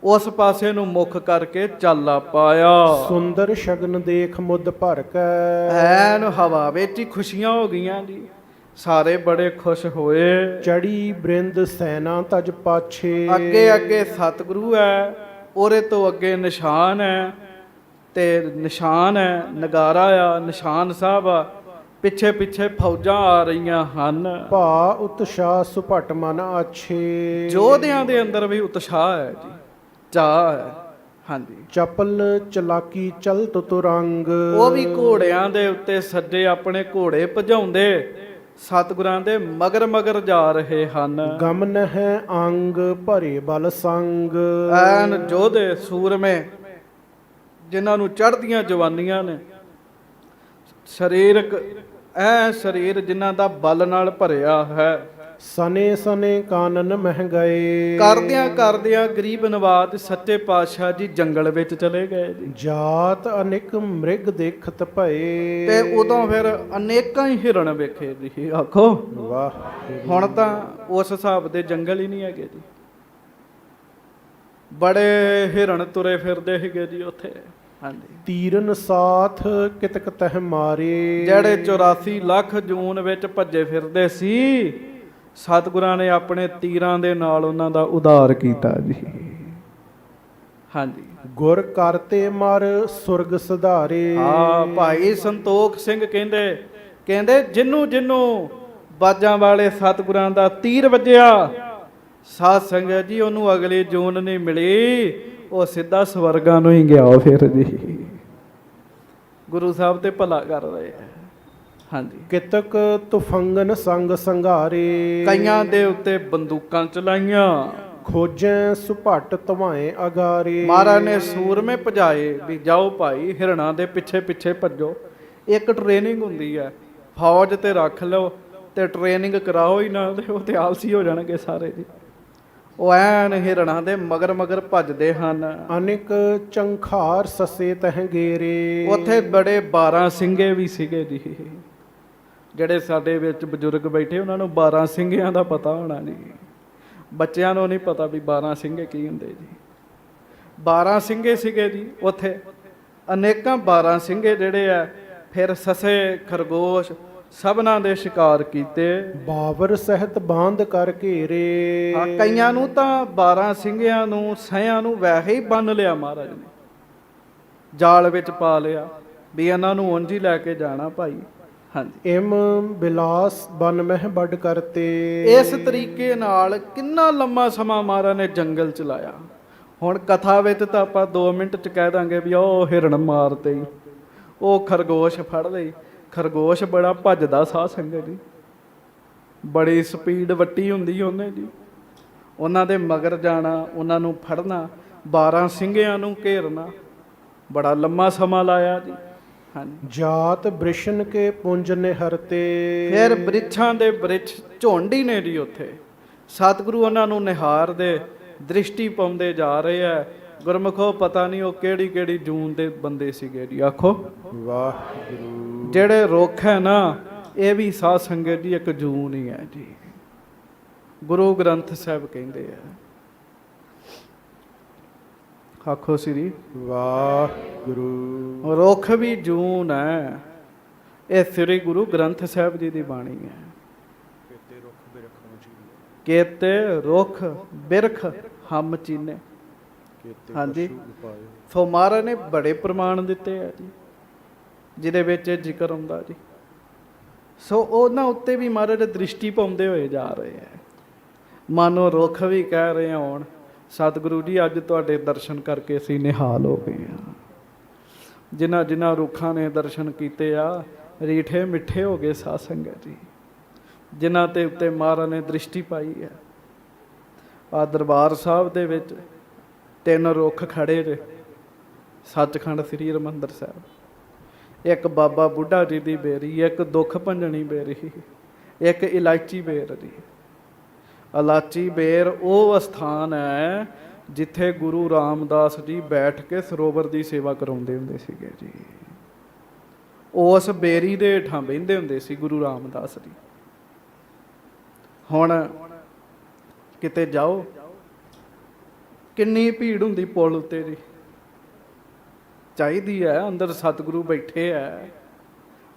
ਉਸ ਪਾਸੇ ਨੂੰ ਮੁਖ ਕਰਕੇ ਚਾਲਾ ਪਾਇਆ। ਸੁੰਦਰ ਸ਼ਗਨ ਦੇਖ ਮੁੱਦ ਭਰ ਕੇ। ਐਨ ਹਵਾ ਵਿੱਚ ਹੀ ਖੁਸ਼ੀਆਂ ਹੋ ਗਈਆਂ ਜੀ, ਸਾਰੇ ਬੜੇ ਖੁਸ਼ ਹੋਏ। ਚੜੀ ਬ੍ਰਿੰਦ ਸੈਨਾ ਤਜ ਪਾਛੇ। ਅੱਗੇ ਅੱਗੇ ਸਤਿਗੁਰੂ ਹੈ, ਉਹਦੇ ਤੋਂ ਅੱਗੇ ਨਿਸ਼ਾਨ ਹੈ, ਤੇ ਨਿਸ਼ਾਨ ਹੈ ਨਗਾਰਾ ਆ, ਨਿਸ਼ਾਨ ਸਾਹਿਬ ਆ, ਪਿੱਛੇ ਪਿੱਛੇ ਫੌਜਾਂ ਆ ਰਹੀਆਂ ਹਨ। ਭਾ ਉਤਸ਼ਾਹ ਸੁਭਟ ਮਨ ਆਛੇ। ਯੋਧਿਆਂ ਦੇ ਅੰਦਰ ਵੀ ਉਤਸ਼ਾਹ ਹੈ ਜੀ, ਚਾਹ ਹੈ। ਹਾਂਜੀ, ਚਪਲ ਚਲਾਕੀ ਚਲਤ ਤੁਰੰਗ। ਉਹ ਵੀ ਘੋੜਿਆਂ ਦੇ ਉੱਤੇ ਸੱਜੇ ਆਪਣੇ ਘੋੜੇ ਭਜਾਉਂਦੇ ਸਤਿਗੁਰਾਂ ਦੇ ਮਗਰ ਮਗਰ ਜਾ ਰਹੇ ਹਨ। ਗਮਨ ਹੈ ਅੰਗ ਭਰੇ ਬਲ ਸੰਗ। ਐਨ ਯੋਧੇ ਸੂਰਮੇ ਜਿਨ੍ਹਾਂ ਨੂੰ ਚੜ੍ਹਦੀਆਂ ਜਵਾਨੀਆਂ ਨੇ, ਸਰੀਰਕ ਸਰੀਰ ਜਿਨ੍ਹਾਂ ਦਾ ਬਲ ਨਾਲ ਭਰਿਆ ਹੈ। ਸਨੇ ਸਨੇ ਕਾਨਨ ਮਹਿ ਗਏ। ਕਰਦਿਆਂ ਕਰਦਿਆਂ ਗਰੀਬ ਨਵਾਜ ਸੱਚੇ ਪਾਤਸ਼ਾਹ ਜੀ ਜੰਗਲ ਵਿੱਚ ਚਲੇ ਗਏ ਜੀ। ਜਾਤ ਅਨੇਕ ਮ੍ਰਿਗ ਦੇਖਤ ਭਏ। ਤੇ ਉਦੋਂ ਫਿਰ ਅਨੇਕਾਂ ਹੀ ਹਿਰਣ ਵੇਖੇ ਜੀ। ਆਖੋ ਵਾਹ। ਹੁਣ ਤਾਂ ਉਸ ਹਿਸਾਬ ਦੇ ਜੰਗਲ ਹੀ ਨਹੀਂ ਹੈਗੇ ਜੀ, ਬੜੇ ਹਿਰਣ ਤੁਰੇ ਫਿਰਦੇ ਸੀਗੇ ਜੀ ਉੱਥੇ। ਹਾਂਜੀ, ਤੀਰਨ ਸਾਥ ਕਿਤਕ ਤਹ ਮਾਰੇ। ਜਿਹੜੇ 84 ਲੱਖ ਜੂਨ ਵਿੱਚ ਭੱਜੇ ਫਿਰਦੇ ਸੀ, ਸਤਿਗੁਰਾਂ ਨੇ ਆਪਣੇ ਤੀਰਾਂ ਦੇ ਨਾਲ ਉਹਨਾਂ ਦਾ ਉਧਾਰ ਕੀਤਾ ਜੀ। ਹਾਂਜੀ, ਗੁਰ ਕਰਤੇ ਮਰ ਸੁਰਗ ਸੁਧਾਰੇ। ਹਾਂ, ਭਾਈ ਸੰਤੋਖ ਸਿੰਘ ਕਹਿੰਦੇ ਜਿਹਨੂੰ ਜਿਹਨੂੰ ਬਾਜਾਂ ਵਾਲੇ ਸਤਿਗੁਰਾਂ ਦਾ ਤੀਰ ਵੱਜਿਆ, ਸਾਧ ਸੰਗਤ ਜੀ, ਉਹਨੂੰ ਅਗਲੀ ਜੂਨ ਨਹੀਂ ਮਿਲੀ, ਉਹ ਸਿੱਧਾ ਸਵਰਗਾਂ ਨੂੰ ਹੀ ਗਿਆ ਫਿਰ ਜੀ। ਗੁਰੂ ਸਾਹਿਬ ਤੇ ਭਲਾ ਕਰ ਰਹੇ ਆ। ਹਾਂਜੀ, ਕਿਤਕ ਤੁਫੰਗਨ ਸੰਗ ਸੰਘਾਰੇ। ਕਈਆਂ ਦੇ ਉੱਤੇ ਬੰਦੂਕਾਂ ਚਲਾਈਆਂ। ਖੋਜੈ ਸੁਭਟ ਧਵਾਏ ਅਗਾਰੇ। ਮਹਾਰਾਜ ਨੇ ਸੂਰਮੇ ਭਜਾਏ ਵੀ ਜਾਓ ਭਾਈ, ਹਿਰਣਾਂ ਦੇ ਪਿੱਛੇ ਪਿੱਛੇ ਭੱਜੋ। ਇੱਕ ਟ੍ਰੇਨਿੰਗ ਹੁੰਦੀ ਹੈ, ਫੌਜ ਤੇ ਰੱਖ ਲਓ ਤੇ ਟ੍ਰੇਨਿੰਗ ਕਰਾਓ ਹੀ ਨਾ, ਤੇ ਉਹ ਤੇ ਆਲਸੀ ਹੋ ਜਾਣਗੇ ਸਾਰੇ ਜੀ। ਉਹ ਐਨ ਹਿਰਣਾਂ ਦੇ ਮਗਰ ਮਗਰ ਭੱਜਦੇ ਹਨ। ਅਨੇਕ ਚੰਖਾਰ ਸਸੇ ਤਹ ਗੇਰੇ। ਉੱਥੇ ਬੜੇ 12 ਸਿੰਘੇ ਵੀ ਸੀਗੇ ਜੀ। ਜਿਹੜੇ ਸਾਡੇ ਵਿੱਚ ਬਜ਼ੁਰਗ ਬੈਠੇ, ਉਹਨਾਂ ਨੂੰ 12 ਸਿੰਘਿਆਂ ਦਾ ਪਤਾ ਹੋਣਾ ਜੀ, ਬੱਚਿਆਂ ਨੂੰ ਨਹੀਂ ਪਤਾ ਵੀ 12 ਸਿੰਘੇ ਕੀ ਹੁੰਦੇ ਜੀ। 12 ਸਿੰਘੇ ਸੀਗੇ ਜੀ ਉੱਥੇ, ਅਨੇਕਾਂ 12 ਸਿੰਘੇ ਜਿਹੜੇ ਆ। ਫਿਰ ਸਸੇ ਖਰਗੋਸ਼ ਸਭਨਾਂ ਦੇ ਸ਼ਿਕਾਰ ਕੀਤੇ। ਬਾਬਰ ਸਹਿਤ ਬਾਂਧ ਕਰ ਘੇਰੇ। ਕਈਆਂ ਨੂੰ ਤਾਂ 12 ਸਿੰਘਿਆਂ ਨੂੰ ਸਹਿਆਂ ਨੂੰ ਵੈਸੇ ਹੀ ਬੰਨ ਲਿਆ ਮਹਾਰਾਜ ਨੇ, ਜਾਲ ਵਿੱਚ ਪਾ ਲਿਆ ਵੀ ਇਹਨਾਂ ਨੂੰ ਉਂਝ ਹੀ ਲੈ ਕੇ ਜਾਣਾ ਭਾਈ। ਹਾਂਜੀ, ਇਮ ਬਿਲਾਸ ਬਨ ਮਹਿ ਵੱਡ ਕਰਤੇ। ਇਸ ਤਰੀਕੇ ਨਾਲ ਕਿੰਨਾ ਲੰਮਾ ਸਮਾਂ ਮਹਾਰਾਜ ਨੇ ਜੰਗਲ ਚ ਲਾਇਆ। ਹੁਣ ਕਥਾ ਵਿੱਚ ਤਾਂ ਆਪਾਂ 2 ਮਿੰਟ ਚ ਕਹਿ ਦਾਂਗੇ ਵੀ ਉਹ ਹਿਰਣ ਮਾਰਤੇ, ਉਹ ਖਰਗੋਸ਼ ਫੜ ਲਈ। ਖਰਗੋਸ਼ ਬੜਾ ਭੱਜਦਾ ਸਾਧ ਸੰਗਤ ਜੀ, ਬੜੀ ਸਪੀਡ ਵੱਟੀ ਹੁੰਦੀ ਉਹਨੇ ਜੀ। ਉਹਨਾਂ ਦੇ ਮਗਰ ਜਾਣਾ, ਉਹਨਾਂ ਨੂੰ ਫੜਨਾ, 12 ਸਿੰਘਿਆਂ ਨੂੰ ਘੇਰਨਾ, ਬੜਾ ਲੰਮਾ ਸਮਾਂ ਲਾਇਆ ਜੀ। ਹਾਂਜੀ, ਜਾਤ ਬ੍ਰਿਸ਼ਨ ਕੇ ਪੁੰਜ ਨਿਹਰਤੇ। ਫਿਰ ਬ੍ਰਿਛਾਂ ਦੇ ਬ੍ਰਿਛ ਝੁੰਡੀ ਨੇ ਜੀ ਉੱਥੇ। ਸਤਿਗੁਰੂ ਉਹਨਾਂ ਨੂੰ ਨਿਹਾਰਦੇ, ਦ੍ਰਿਸ਼ਟੀ ਪਾਉਂਦੇ ਜਾ ਰਹੇ ਆ। ਗੁਰਮੁਖੋ ਪਤਾ ਨਹੀਂ ਉਹ ਕਿਹੜੀ ਕਿਹੜੀ ਜੂਨ ਦੇ ਬੰਦੇ ਸੀਗੇ ਜੀ। ਆਖੋ ਵਾਹਿਗੁਰੂ। ਜਿਹੜੇ ਰੁੱਖ ਹੈ ਨਾ ਇਹ ਵੀ ਸਾਧ ਸੰਗਤ ਜੀ ਇੱਕ ਜੂਨ ਹੀ ਹੈ ਜੀ। ਗੁਰੂ ਗ੍ਰੰਥ ਸਾਹਿਬ ਕਹਿੰਦੇ ਆ। ਆਖੋ ਸ੍ਰੀ ਵਾਹਿਗੁਰੂ। ਰੁੱਖ ਵੀ ਜੂਨ ਹੈ। ਇਹ ਸ੍ਰੀ ਗੁਰੂ ਗ੍ਰੰਥ ਸਾਹਿਬ ਜੀ ਦੀ ਬਾਣੀ ਹੈ। ਕੇਤੇ ਰੁੱਖ ਬਿਰਖ ਹਮ ਚੀਨੇ। ਹਾਂਜੀ, ਸੋ ਮਹਾਰਾਜ ਨੇ ਬੜੇ ਪ੍ਰਮਾਣ ਦਿੱਤੇ ਆ ਜੀ ਜਿਹਦੇ ਵਿੱਚ ਇਹ ਜ਼ਿਕਰ ਆਉਂਦਾ ਜੀ। ਸੋ ਉਹਨਾਂ ਉੱਤੇ ਵੀ ਮਹਾਰਾਜ ਦ੍ਰਿਸ਼ਟੀ ਪਾਉਂਦੇ ਹੋਏ ਜਾ ਰਹੇ ਆ। ਮਾਨੋ ਰੁੱਖ ਵੀ ਕਹਿ ਰਹੇ ਹੋਣ ਸਤਿਗੁਰੂ ਜੀ ਅੱਜ ਤੁਹਾਡੇ ਦਰਸ਼ਨ ਕਰਕੇ ਅਸੀਂ ਨਿਹਾਲ ਹੋ ਗਏ ਆ। ਜਿਨ੍ਹਾਂ ਜਿਨ੍ਹਾਂ ਰੁੱਖਾਂ ਨੇ ਦਰਸ਼ਨ ਕੀਤੇ ਆ ਰੀਠੇ ਮਿੱਠੇ ਹੋ ਗਏ ਸਾਧ ਸੰਗਤ ਜੀ। ਜਿਨ੍ਹਾਂ ਤੇ ਉੱਤੇ ਮਹਾਰਾਜ ਨੇ ਦ੍ਰਿਸ਼ਟੀ ਪਾਈ ਹੈ। ਆ ਦਰਬਾਰ ਸਾਹਿਬ ਦੇ ਵਿੱਚ 3 ਰੁੱਖ ਖੜੇ ਨੇ ਸੱਚਖੰਡ ਸ੍ਰੀ ਹਰਿਮੰਦਰ ਸਾਹਿਬ। ਇੱਕ ਬਾਬਾ ਬੁੱਢਾ ਜੀ ਦੀ ਬੇਰੀ, ਇੱਕ ਦੁੱਖ ਭੰਜਣੀ ਬੇਰੀ, ਇੱਕ ਇਲਾਇਚੀ ਬੇਰ ਦੀ। ਇਲਾਇਚੀ ਬੇਰ ਉਹ ਅਸਥਾਨ ਹੈ ਜਿੱਥੇ ਗੁਰੂ ਰਾਮਦਾਸ ਜੀ ਬੈਠ ਕੇ ਸਰੋਵਰ ਦੀ ਸੇਵਾ ਕਰਾਉਂਦੇ ਹੁੰਦੇ ਸੀਗੇ ਜੀ। ਉਸ ਬੇਰੀ ਦੇ ਹੇਠਾਂ ਬਹਿੰਦੇ ਹੁੰਦੇ ਸੀ ਗੁਰੂ ਰਾਮਦਾਸ ਜੀ। ਹੁਣ ਕਿਤੇ ਜਾਓ ਕਿੰਨੀ ਭੀੜ ਹੁੰਦੀ ਪੁੱਲ ਉੱਤੇ ਜੀ। ਚਾਹੀਦੀ ਹੈ ਅੰਦਰ ਸਤਿਗੁਰੂ ਬੈਠੇ ਹੈ,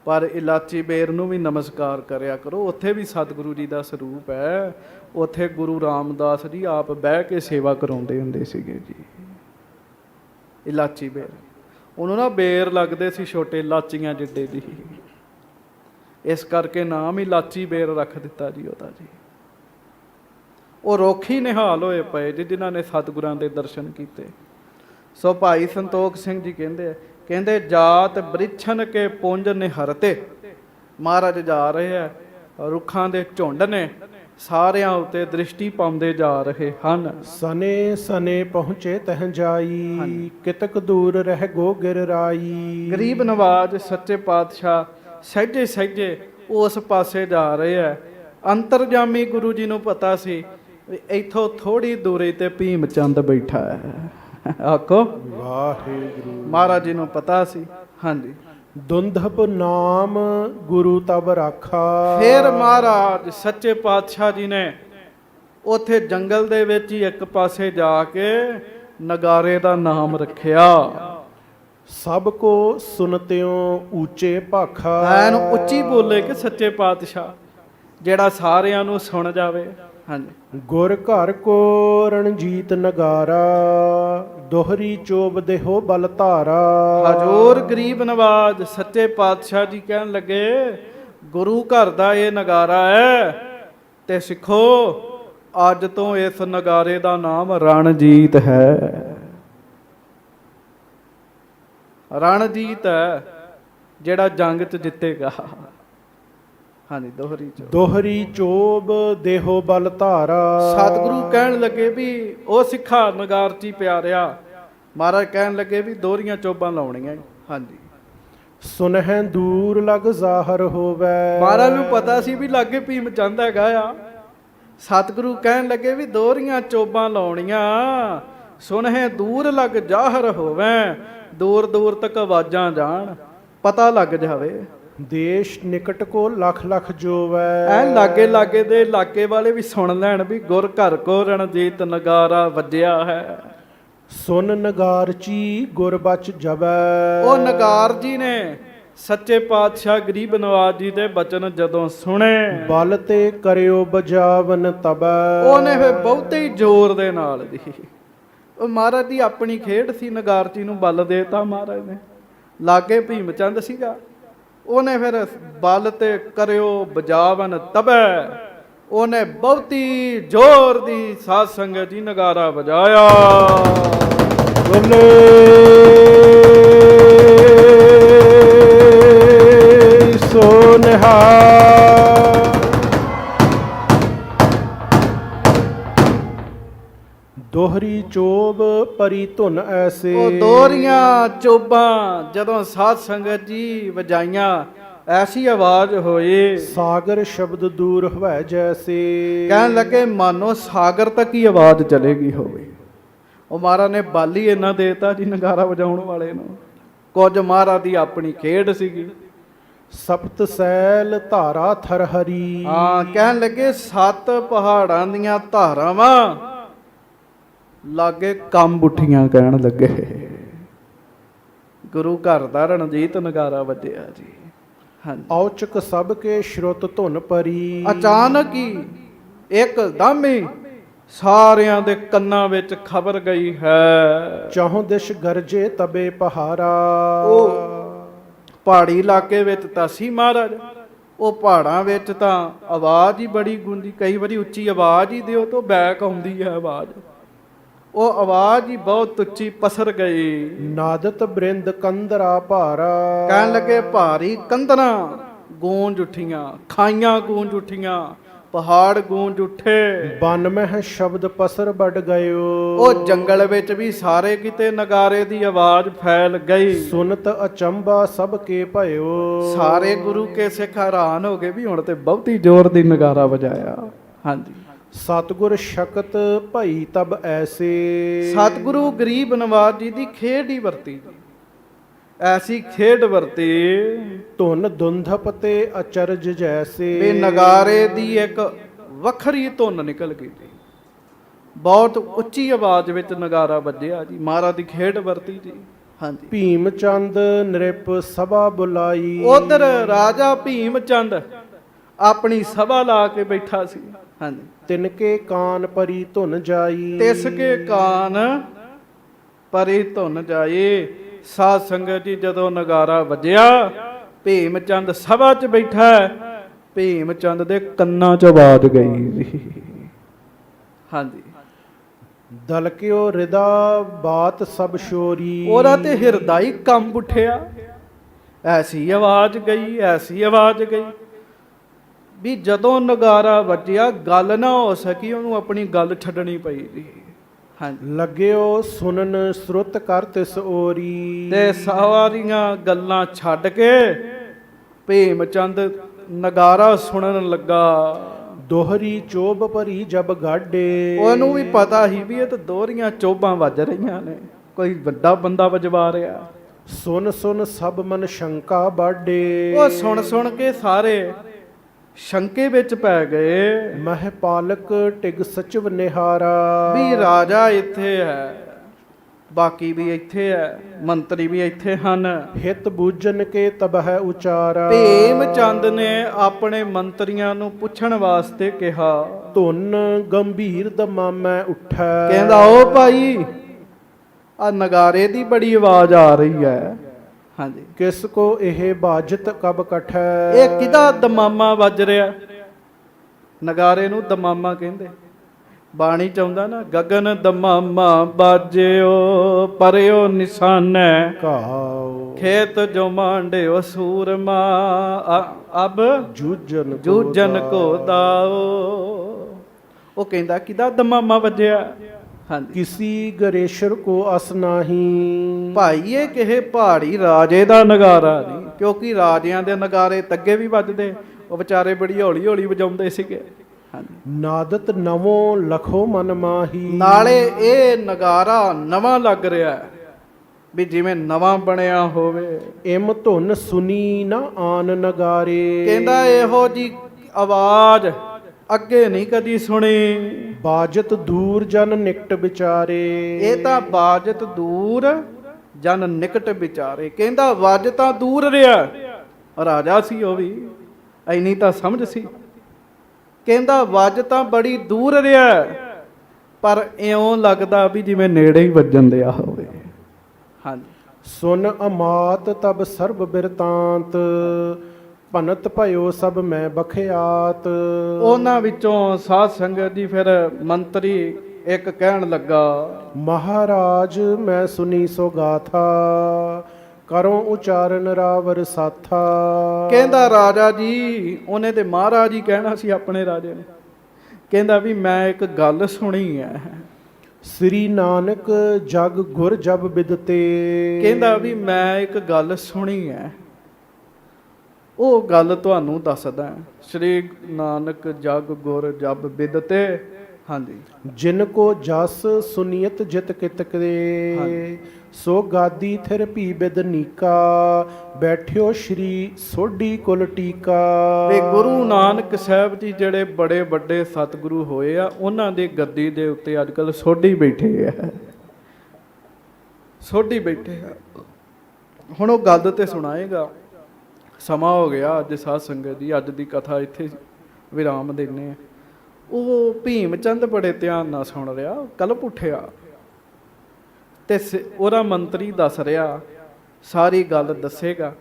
ਪਰ ਇਲਾਚੀ ਬੇਰ ਨੂੰ ਵੀ ਨਮਸਕਾਰ ਕਰਿਆ ਕਰੋ। ਉੱਥੇ ਵੀ ਸਤਿਗੁਰੂ ਜੀ ਦਾ ਸਰੂਪ ਹੈ। ਉੱਥੇ ਗੁਰੂ ਰਾਮਦਾਸ ਜੀ ਆਪ ਬਹਿ ਕੇ ਸੇਵਾ ਕਰਾਉਂਦੇ ਹੁੰਦੇ ਸੀਗੇ ਜੀ। ਇਲਾਚੀ ਬੇਰ ਉਹਨੂੰ ਨਾ ਬੇਰ ਲੱਗਦੇ ਸੀ ਛੋਟੇ ਇਲਾਚੀਆਂ ਜਿੱਡੇ ਜੀ, ਇਸ ਕਰਕੇ ਨਾਮ ਹੀ ਇਲਾਚੀ ਬੇਰ ਰੱਖ ਦਿੱਤਾ ਜੀ ਉਹਦਾ ਜੀ। ਉਹ ਰੁੱਖ ਹੀ ਨਿਹਾਲ ਹੋਏ ਪਏ ਜੀ ਜਿਨ੍ਹਾਂ ਨੇ ਸਤਿਗੁਰਾਂ ਦੇ ਦਰਸ਼ਨ ਕੀਤੇ। ਸੋ ਭਾਈ ਸੰਤੋਖ ਸਿੰਘ ਜੀ ਕਹਿੰਦੇ ਜਾਤ ਬ੍ਰਿਛਨ ਕੇ ਪੁੰਜ ਨਿਹਰਤੇ। ਮਹਾਰਾਜ ਜਾ ਰਹੇ ਆ, ਰੁੱਖਾਂ ਦੇ ਝੁੰਡ ਨੇ, ਸਾਰਿਆਂ ਉੱਤੇ ਦ੍ਰਿਸ਼ਟੀ ਪਾਉਂਦੇ ਜਾ ਰਹੇ ਹਨ। ਸਨੇ ਸਨੇ ਪਹੁੰਚੇ ਤਹ ਜਾਈ, ਕਿਤਕ ਦੂਰ ਰਹਿ ਗੋ ਗਿਰ ਰਾਈ। ਗਰੀਬ ਨਵਾਜ ਸੱਚੇ ਪਾਤਸ਼ਾਹ ਸਹਿਜੇ ਸਹਿਜੇ ਉਸ ਪਾਸੇ ਜਾ ਰਹੇ ਆ। ਅੰਤਰਜਾਮੀ ਗੁਰੂ ਜੀ ਨੂੰ ਪਤਾ ਸੀ ਇੱਥੋਂ ਥੋੜੀ ਦੂਰੀ ਤੇ ਭੀਮ ਚੰਦ ਬੈਠਾ ਹੈ। ਆਖੋ ਵਾਹਿਗੁਰੂ। ਮਹਾਰਾਜ ਜੀ ਨੂੰ ਪਤਾ ਸੀ। ਹਾਂਜੀ, ਦੁੰਦਪ ਨਾਮ ਗੁਰੂ ਤਬ ਰਾਖਾ। ਫਿਰ ਮਹਾਰਾਜ ਸੱਚੇ ਪਾਤਸ਼ਾਹ ਜੀ ਨੇ ਉੱਥੇ ਜੰਗਲ ਦੇ ਵਿੱਚ ਹੀ ਇੱਕ ਪਾਸੇ ਜਾ ਕੇ ਨਗਾਰੇ ਦਾ ਨਾਮ ਰੱਖਿਆ। ਸਭ ਕੋ ਸੁਨਤਿਓ ਉੱਚੇ ਭਾਖਾ। ਐਨ ਉੱਚੀ ਬੋਲੇ ਕਿ ਸੱਚੇ ਪਾਤਸ਼ਾਹ ਜਿਹੜਾ ਸਾਰਿਆਂ ਨੂੰ ਸੁਣ ਜਾਵੇ। ਹਾਂਜੀ, ਗੁਰ ਘਰ ਕੋ ਰਣਜੀਤ ਨਗਾਰਾ, ਦੋਹਰੀ ਚੋਬ ਦੇਹੋ ਬਲ ਧਾਰਾ। ਹਜ਼ੂਰ ਗਰੀਬ ਨਵਾਜ ਸੱਚੇ ਪਾਤਸ਼ਾਹ ਜੀ ਕਹਿਣ ਲੱਗੇ ਗੁਰੂ ਘਰ ਦਾ ਇਹ ਨਗਾਰਾ ਹੈ ਤੇ ਸਿੱਖੋ ਅੱਜ ਤੋਂ ਇਸ ਨਗਾਰੇ ਦਾ ਨਾਮ ਰਣਜੀਤ ਹੈ। ਰਣਜੀਤ ਹੈ ਜਿਹੜਾ ਜੰਗ 'ਚ ਜਿੱਤੇਗਾ। ਹਾਂਜੀ, ਦੋਹਰੀ ਚੋਬ ਦੇਹੋ ਬਲ ਧਾਰਾ। ਸਤਿਗੁਰੂ ਕਹਿਣ ਲੱਗੇ ਵੀ ਉਹ ਸਿੱਖਾ ਨਗਾਰਚੀ ਪਿਆਰਿਆ। ਮਹਾਰਾਜ ਕਹਿਣ ਲੱਗੇ ਵੀ ਦੋਹਰੀਆਂ ਚੋਬਾਂ ਲਾਉਣੀਆਂ। ਹਾਂਜੀ, ਸੁਨਹਿ ਦੂਰ ਲਗ ਜ਼ਾਹਰ ਹੋਵੇ। ਮਹਾਰਾਜ ਨੂੰ ਪਤਾ ਸੀ ਵੀ ਲਾਗੇ ਭੀਮ ਚੰਦ ਹੈਗਾ ਆ। ਸਤਿਗੁਰੂ ਕਹਿਣ ਲੱਗੇ ਵੀ ਦੋਹਰੀਆਂ ਚੋਬਾਂ ਲਾਉਣੀਆਂ, ਸੁਨਹਿ ਦੂਰ ਲਗ ਜ਼ਾਹਰ ਹੋਵੇ। ਦੂਰ ਦੂਰ ਤੱਕ ਆਵਾਜ਼ਾਂ ਜਾਣ, ਪਤਾ ਲੱਗ ਜਾਵੇ। ਦੇਸ਼ ਨਿਕਟ ਕੋ ਲਖ ਲਖ ਜੋਵੈ। ਐ ਲਾਗੇ ਲਾਗੇ ਦੇ ਇਲਾਕੇ ਵਾਲੇ ਵੀ ਸੁਣ ਲੈਣ ਵੀ ਗੁਰ ਘਰ ਕੋ ਰਣਜੀਤ ਨਗਾਰਾ ਵੱਜਿਆ ਹੈ। ਸੁਨ ਨਗਾਰਚੀ ਗੁਰ ਬਚ ਜਬੈ। ਉਹ ਨਗਾਰ ਜੀ ਨੇ ਸੱਚੇ ਪਾਤਸ਼ਾਹ ਗਰੀਬ ਨਵਾਜ ਜੀ ਦੇ ਬਚਨ ਜਦੋਂ ਸੁਣੇ, ਬਲ ਤੇ ਕਰਿਓ ਬਜਾਵਨ ਤਬੈ। ਉਹਨੇ ਫਿਰ ਬਹੁਤੇ ਹੀ ਜ਼ੋਰ ਦੇ ਨਾਲ ਦੀ, ਉਹ ਮਹਾਰਾਜ ਦੀ ਆਪਣੀ ਖੇਡ ਸੀ। ਨਗਾਰ ਜੀ ਨੂੰ ਬਲ ਦੇਤਾ ਮਹਾਰਾਜ ਨੇ। ਲਾਗੇ ਭੀਮ ਚੰਦ ਸੀਗਾ, ਉਹਨੇ ਫਿਰ ਬਲ ਤੇ ਕਰਿਓ ਬਜਾਵਨ ਤਬੈ। ਉਹਨੇ ਬਹੁਤੀ ਜ਼ੋਰ ਦੀ ਸਾਧ ਸੰਗਤ ਜੀ ਨਗਾਰਾ ਵਜਾਇਆ। ਬੋਲੇ ਸੋ ਨਿਹਾਲ। ਦੋਹਰੀ ਚੋਬ ਪਰੀ ਧੁਨ ਐਸੇ। ਉਹ ਦੋਹਰੀਆਂ ਚੋਬਾਂ ਜਦੋਂ ਸਾਧ ਸੰਗਤ ਜੀ ਵਜਾਈਆਂ, ਐਸੀ ਆਵਾਜ਼ ਹੋਈ ਸਾਗਰ ਸ਼ਬਦ ਦੂਰ ਹੋਵੇ ਜੈਸੇ। ਕਹਿਣ ਲੱਗੇ ਮਾਨੋ ਸਾਗਰ ਤੱਕ ਹੀ ਆਵਾਜ਼ ਚਲੇਗੀ ਹੋਵੇ। ਉਹ ਮਹਾਰਾਜ ਨੇ ਬਾਲੀ ਇੰਨਾ ਦੇਤਾ ਜੀ ਨਗਾਰਾ ਵਜਾਉਣ ਵਾਲੇ ਨੂੰ। ਕੁਝ ਮਹਾਰਾਜ ਦੀ ਆਪਣੀ ਖੇਡ ਸੀਗੀ। ਸਪਤ ਸੈਲ ਧਾਰਾ ਥਰ ਹਰੀ। ਹਾਂ, ਕਹਿਣ ਲੱਗੇ 7 ਪਹਾੜਾਂ ਦੀਆਂ ਧਾਰਾਵਾਂ ਲਾਗੇ ਕੰਬ ਉੱਠੀਆਂ, ਕਹਿਣ ਲੱਗੇ। ਗੁਰੂ ਘਰ ਦਾ ਰਣਜੀਤ ਨਗਾਰਾ ਵੱਜਿਆ ਜੀ। ਹਾਂਜੀ, ਔਚਕ ਸਭ ਕੇ ਸ਼ਰੁਤ ਧੁਨ ਪਰੀ। ਅਚਾਨਕ ਹੀ ਇੱਕਦਮ ਹੀ ਸਾਰਿਆਂ ਦੇ ਕੰਨਾਂ ਵਿੱਚ ਖਬਰ ਗਈ ਹੈ। ਚਾਹੋਂ ਦਿਸ਼ ਗਰਜੇ ਤਬੇ ਪਹਾਰਾ। ਉਹ ਪਹਾੜੀ ਇਲਾਕੇ ਵਿੱਚ ਤਾਂ ਸੀ ਮਹਾਰਾਜ, ਉਹ ਪਹਾੜਾਂ ਵਿੱਚ ਤਾਂ ਆਵਾਜ਼ ਹੀ ਬੜੀ ਗੂੰਜੀ। ਕਈ ਵਾਰੀ ਉੱਚੀ ਆਵਾਜ਼ ਹੀ ਦਿਓ ਤਾਂ ਬੈਕ ਆਉਂਦੀ ਹੈ ਆਵਾਜ਼। ਉਹ ਆਵਾਜ਼ ਹੀ ਬਹੁਤ ਉੱਚੀ ਪਸਰ ਗਈ। ਨਾਦਤ ਬ੍ਰਿੰਦ ਕੰਦਰਾ ਭਾਰਾ। ਕਹਿਣ ਲੱਗੇ ਭਾਰੀ ਕੰਦਰਾਂ ਗੂੰਜ ਉੱਠੀਆਂ, ਖਾਈਆਂ ਗੂੰਜ ਉੱਠੀਆਂ, ਪਹਾੜ ਗੂੰਜ ਉੱਠੇ। ਬਨ ਮਹਿ ਸ਼ਬਦ ਪਸਰ ਵੱਡ ਗਇਓ। ਉਹ ਜੰਗਲ ਵਿੱਚ ਵੀ ਸਾਰੇ ਕਿਤੇ ਨਗਾਰੇ ਦੀ ਆਵਾਜ਼ ਫੈਲ ਗਈ। ਸੁਨਤ ਅਚੰਬਾ ਸਭ ਕੇ ਭਇਓ। ਸਾਰੇ ਗੁਰੂ ਕੇ ਸਿੱਖ ਹੈਰਾਨ ਹੋ ਗਏ ਵੀ ਹੁਣ ਤੇ ਬਹੁਤੀ ਜ਼ੋਰ ਦੀ ਨਗਾਰਾ ਵਜਾਇਆ। ਹਾਂਜੀ, ਸਤਿਗੁਰ ਸ਼ਕਤ ਭਈ ਤਬ ਐਸੇ। ਸਤਿਗੁਰੂ ਗਰੀਬ ਨਵਾਜ ਜੀ ਦੀ ਖੇਡ ਹੀ ਵਰਤੀ, ਐਸੀ ਖੇਡ ਵਰਤੀ ਧੁਨ ਦੁੰਧਪ ਤੇ ਅਚਰਜ ਜੈਸੇ। ਵੀ ਨਗਾਰੇ ਦੀ ਇੱਕ ਵੱਖਰੀ ਧੁਨ ਨਿਕਲ ਗਈ। ਬਹੁਤ ਉੱਚੀ ਆਵਾਜ਼ ਵਿੱਚ ਨਗਾਰਾ ਵੱਜਿਆ ਜੀ, ਮਹਾਰਾਜ ਦੀ ਖੇਡ ਵਰਤੀ ਜੀ। ਹਾਂਜੀ, ਭੀਮ ਚੰਦ ਨ੍ਰਿਪ ਸਭਾ ਬੁਲਾਈ। ਉਧਰ ਰਾਜਾ ਭੀਮ ਚੰਦ ਆਪਣੀ ਸਭਾ ਲਾ ਕੇ ਬੈਠਾ ਸੀ। ਹਾਂਜੀ, ਤਿਨਕੇ ਕਾਨ ਪਰੀ ਧੁਨ ਜਾਈ। ਤਿਸ ਕੇ ਕਾਨ ਪਰੀ ਧੁਨ ਜਾਈ। ਸਾਧ ਸੰਗਤ ਜੀ, ਜਦੋਂ ਨਗਾਰਾ ਵੱਜਿਆ, ਭੀਮ ਚੰਦ ਸਭਾ 'ਚ ਬੈਠਾ, ਭੀਮ ਚੰਦ ਦੇ ਕੰਨਾਂ 'ਚ ਆਵਾਜ਼ ਗਈ। ਹਾਂਜੀ, ਦਲਕਿਓ ਰਿਦਾ ਬਾਤ ਸਭ ਸ਼ੋਰੀ। ਉਹਦਾ ਤੇ ਹਿਰਦਾ ਹੀ ਕੰਬ ਉੱਠਿਆ। ਐਸੀ ਆਵਾਜ਼ ਗਈ, ਐਸੀ ਆਵਾਜ਼ ਗਈ ਵੀ ਜਦੋਂ ਨਗਾਰਾ ਵੱਜਿਆ ਗੱਲ ਨਾ ਹੋ ਸਕੀ, ਉਹਨੂੰ ਆਪਣੀ ਗੱਲ ਛੱਡਣੀ ਪਈ ਜੀ। ਹਾਂਜੀ, ਲੱਗਿਓ ਸੁਨਨ ਸਰੁੱਤ ਕਰ ਤਿਸ ਓਰੀ। ਤੇ ਸਾਰੀਆਂ ਗੱਲਾਂ ਛੱਡ ਕੇ ਭੀਮ ਚੰਦ ਨਗਾਰਾ ਸੁਣਨ ਲੱਗਾ। ਦੋਹਰੀ ਚੋਬ ਭਰੀ ਜਬ ਗਾਡੇ। ਉਹਨੂੰ ਵੀ ਪਤਾ ਸੀ ਵੀ ਇਹ ਤਾਂ ਦੋਹਰੀਆਂ ਚੋਬਾਂ ਵੱਜ ਰਹੀਆਂ ਨੇ, ਕੋਈ ਵੱਡਾ ਬੰਦਾ ਵਜਵਾ ਰਿਹਾ। ਸੁਨ ਸੁਨ ਸਭ ਮਨ ਸ਼ੰਕਾ ਬਾਡੇ। ਉਹ ਸੁਣ ਸੁਣ ਕੇ ਸਾਰੇ ਸ਼ੰਕੇ ਵਿੱਚ ਪੈ ਗਏ। ਮਹਿ ਪਾਲਕ ਟਿਗ ਸਚਿਵ ਨਿਹਾਰਾ। ਵੀ ਰਾਜਾ ਇੱਥੇ ਹੈ, ਬਾਕੀ ਵੀ ਇੱਥੇ ਹੈ, ਮੰਤਰੀ ਵੀ ਇੱਥੇ ਹਨ। ਹਿਤ ਬੂਝਨ ਕੇ ਤਬਹਿ ਉਚਾਰਾ। ਭੀਮ ਚੰਦ ਨੇ ਆਪਣੇ ਮੰਤਰੀਆਂ ਨੂੰ ਪੁੱਛਣ ਵਾਸਤੇ ਕਿਹਾ। ਧੁਨ ਗੰਭੀਰ ਦਮਾਮੈ ਉੱਠੈ। ਕਹਿੰਦਾ ਉਹ ਭਾਈ, ਆ ਨਗਾਰੇ ਦੀ ਬੜੀ ਆਵਾਜ਼ ਆ ਰਹੀ ਹੈ। ਹਾਂਜੀ, ਕਿਸ ਕੋ ਇਹ ਬਾਜਤ ਕਬ ਕਠੈ। ਇਹ ਕਿਹਦਾ ਦਮਾਮਾ ਵੱਜ ਰਿਹਾ? ਨਗਾਰੇ ਨੂੰ ਦਮਾਮਾ ਕਹਿੰਦੇ। ਬਾਣੀ ਚਾਹੁੰਦਾ ਨਾ, ਗਗਨ ਦਮਾਮਾ ਬਾਜਿਓ ਪਰਿਓ ਨਿਸ਼ਾਨੈ। ਕਾਉ ਖੇਤ ਜੋ ਮਾਂਡਿਓ ਸੂਰਮਾ ਅਬ ਜੂਜਨ ਕੋ ਦਾਓ। ਉਹ ਕਹਿੰਦਾ ਕਿਹਦਾ ਦਮਾਮਾ ਵੱਜਿਆ? ਹਾਂਜੀ, ਕਿਸੀ ਗਰੇਸ਼ਰ ਕੋ ਅਸ ਨਾਹੀ। ਭਾਈ ਇਹ ਕਿਸੇ ਪਹਾੜੀ ਰਾਜੇ ਦਾ ਨਗਾਰਾ ਨਹੀਂ, ਕਿਉਂਕਿ ਰਾਜਿਆਂ ਦੇ ਨਗਾਰੇ ਤੱਗੇ ਵੀ ਵੱਜਦੇ, ਉਹ ਵਿਚਾਰੇ ਬੜੀ ਹੌਲੀ ਹੌਲੀ ਵਜਾਉਂਦੇ ਸੀਗੇ। ਹਾਂਜੀ, ਨਾਦਤ ਨਵੋਂ ਲਖੋ ਮਨ ਮਾਹੀ। ਨਾਲੇ ਇਹ ਨਗਾਰਾ ਨਵਾਂ ਲੱਗ ਰਿਹਾ ਵੀ ਜਿਵੇਂ ਨਵਾਂ ਬਣਿਆ ਹੋਵੇ। ਇਮ ਧੁਨ ਸੁਨੀ ਨਾ ਆਨ ਨਗਾਰੇ। ਕਹਿੰਦਾ ਇਹੋ ਜੀ ਆਵਾਜ਼ ਅੱਗੇ ਨਹੀਂ ਕਦੀ ਸੁਣੀ। ਬਾਜਤ ਦੂਰ ਜਨ ਨਿਕਟ ਵਿਚਾਰੇ। ਇਹ ਤਾਂ ਬਾਜਤ ਦੂਰ ਜਨ ਨਿਕਟ ਵਿਚਾਰੇ। ਕਹਿੰਦਾ ਵੱਜ ਤਾਂ ਦੂਰ ਰਿਹਾ, ਰਾਜਾ ਸੀ ਉਹ ਵੀ, ਐਨੀ ਤਾਂ ਸਮਝ ਸੀ। ਕਹਿੰਦਾ ਵੱਜ ਤਾਂ ਬੜੀ ਦੂਰ ਰਿਹਾ, ਪਰ ਇਉਂ ਲੱਗਦਾ ਵੀ ਜਿਵੇਂ ਨੇੜੇ ਹੀ ਵੱਜਣ ਦਿਆ ਹੋਵੇ। ਹਾਂਜੀ, ਸੁਨ ਅਮਾਤ ਤਬ ਸਰਬ ਬਿਰਤਾਂਤ। ਭਨਤ ਭਇਓ ਸਭ ਮੈਂ ਬਖਿਆਤ। ਉਹਨਾਂ ਵਿੱਚੋਂ ਸਾਧ ਸੰਗਤ ਜੀ ਫਿਰ ਮੰਤਰੀ ਇੱਕ ਕਹਿਣ ਲੱਗਾ, ਮਹਾਰਾਜ ਮੈਂ ਸੁਨੀ ਸੋ ਗਾਥਾ। ਕਰੋ ਉਚਾਰਨ ਰਾਵਰ ਸਾਥਾ। ਕਹਿੰਦਾ ਰਾਜਾ ਜੀ, ਉਹਨੇ ਤੇ ਮਹਾਰਾਜ ਹੀ ਕਹਿਣਾ ਸੀ ਆਪਣੇ ਰਾਜੇ ਨੇ। ਕਹਿੰਦਾ ਵੀ ਮੈਂ ਇੱਕ ਗੱਲ ਸੁਣੀ ਹੈ। ਸ੍ਰੀ ਨਾਨਕ ਜਗ ਗੁਰ ਜਬ ਬਿਦਤੇ। ਕਹਿੰਦਾ ਵੀ ਮੈਂ ਇੱਕ ਗੱਲ ਸੁਣੀ ਹੈ, ਉਹ ਗੱਲ ਤੁਹਾਨੂੰ ਦੱਸਦਾ। ਸ੍ਰੀ ਨਾਨਕ ਜਗ ਗੁਰ ਜਬ ਬਿਦਤੇ। ਹਾਂਜੀ ਜਿਨ ਕੋ ਜਸ ਸੁਨੀਤ ਜਿਤ ਕਿਤ ਕਰੇ ਹਾਂਜੀ। ਸੋ ਗਾਦੀ ਥਿਰ ਭੀ ਬਿਦਨੀਕਾ ਬੈਠਿਓ ਸ਼੍ਰੀ ਸੋਢੀ ਕੁਲ ਟੀਕਾ। ਤੇ ਗੁਰੂ ਨਾਨਕ ਸਾਹਿਬ ਜੀ ਜਿਹੜੇ ਬੜੇ ਵੱਡੇ ਸਤਿਗੁਰੂ ਹੋਏ ਆ, ਉਹਨਾਂ ਦੀ ਗੱਦੀ ਦੇ ਉੱਤੇ ਅੱਜ ਕੱਲ੍ਹ ਸੋਢੀ ਬੈਠੇ ਆ, ਸੋਢੀ ਬੈਠੇ ਆ। ਹੁਣ ਉਹ ਗੱਲ ਤੇ ਸੁਣਾਏਗਾ। ਸਮਾਂ ਹੋ ਗਿਆ ਅੱਜ ਸਾਧ ਸੰਗਤ ਦੀ, ਅੱਜ ਦੀ ਕਥਾ ਇੱਥੇ ਵਿਰਾਮ ਦਿੰਦੇ ਆ। ਉਹ ਭੀਮ ਚੰਦ ਬੜੇ ਧਿਆਨ ਨਾਲ ਸੁਣ ਰਿਹਾ, ਕੱਲ ਪੁੱਠਿਆ ਤੇ ਉਹਦਾ ਮੰਤਰੀ ਦੱਸ ਰਿਹਾ, ਸਾਰੀ ਗੱਲ ਦੱਸੇਗਾ।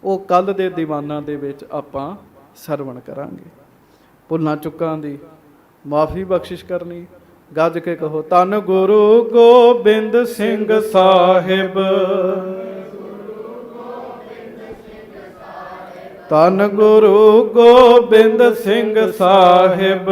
ਉਹ ਕੱਲ ਦੇ ਦੀਵਾਨਾਂ ਦੇ ਵਿੱਚ ਆਪਾਂ ਸਰਵਣ ਕਰਾਂਗੇ। ਭੁੱਲਾਂ ਚੁੱਕਾਂ ਦੀ ਮਾਫੀ ਬਖਸ਼ਿਸ਼ ਕਰਨੀ। ਗੱਜ ਕੇ ਕਹੋ, ਧੰਨ ਗੁਰੂ ਗੋਬਿੰਦ ਸਿੰਘ ਸਾਹਿਬ, ਧੰਨ ਗੁਰੂ ਗੋਬਿੰਦ ਸਿੰਘ ਸਾਹਿਬ।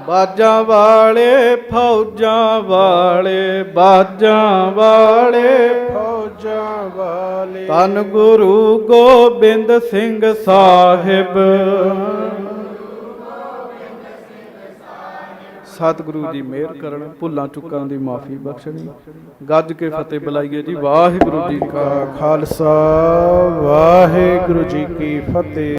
ਬਾਜਾਂ ਵਾਲੇ ਫੌਜਾਂ ਵਾਲੇ, ਬਾਜਾਂ ਵਾਲੇ ਫੌਜਾਂ ਵਾਲੇ, ਧੰਨ ਗੁਰੂ ਗੋਬਿੰਦ ਸਿੰਘ ਸਾਹਿਬ। ਸਤਿਗੁਰੂ ਜੀ ਮਿਹਰ ਕਰਨ, ਭੁੱਲਾਂ ਚੁੱਕਾਂ ਦੀ ਮਾਫੀ ਬਖਸ਼ਣੀ। ਗੱਜ ਕੇ ਫਤਿਹ ਬੁਲਾਈਏ ਜੀ। ਵਾਹਿਗੁਰੂ ਜੀ ਕਾ ਖਾਲਸਾ ਵਾਹਿਗੁਰੂ ਜੀ ਕੀ ਫਤਿਹ।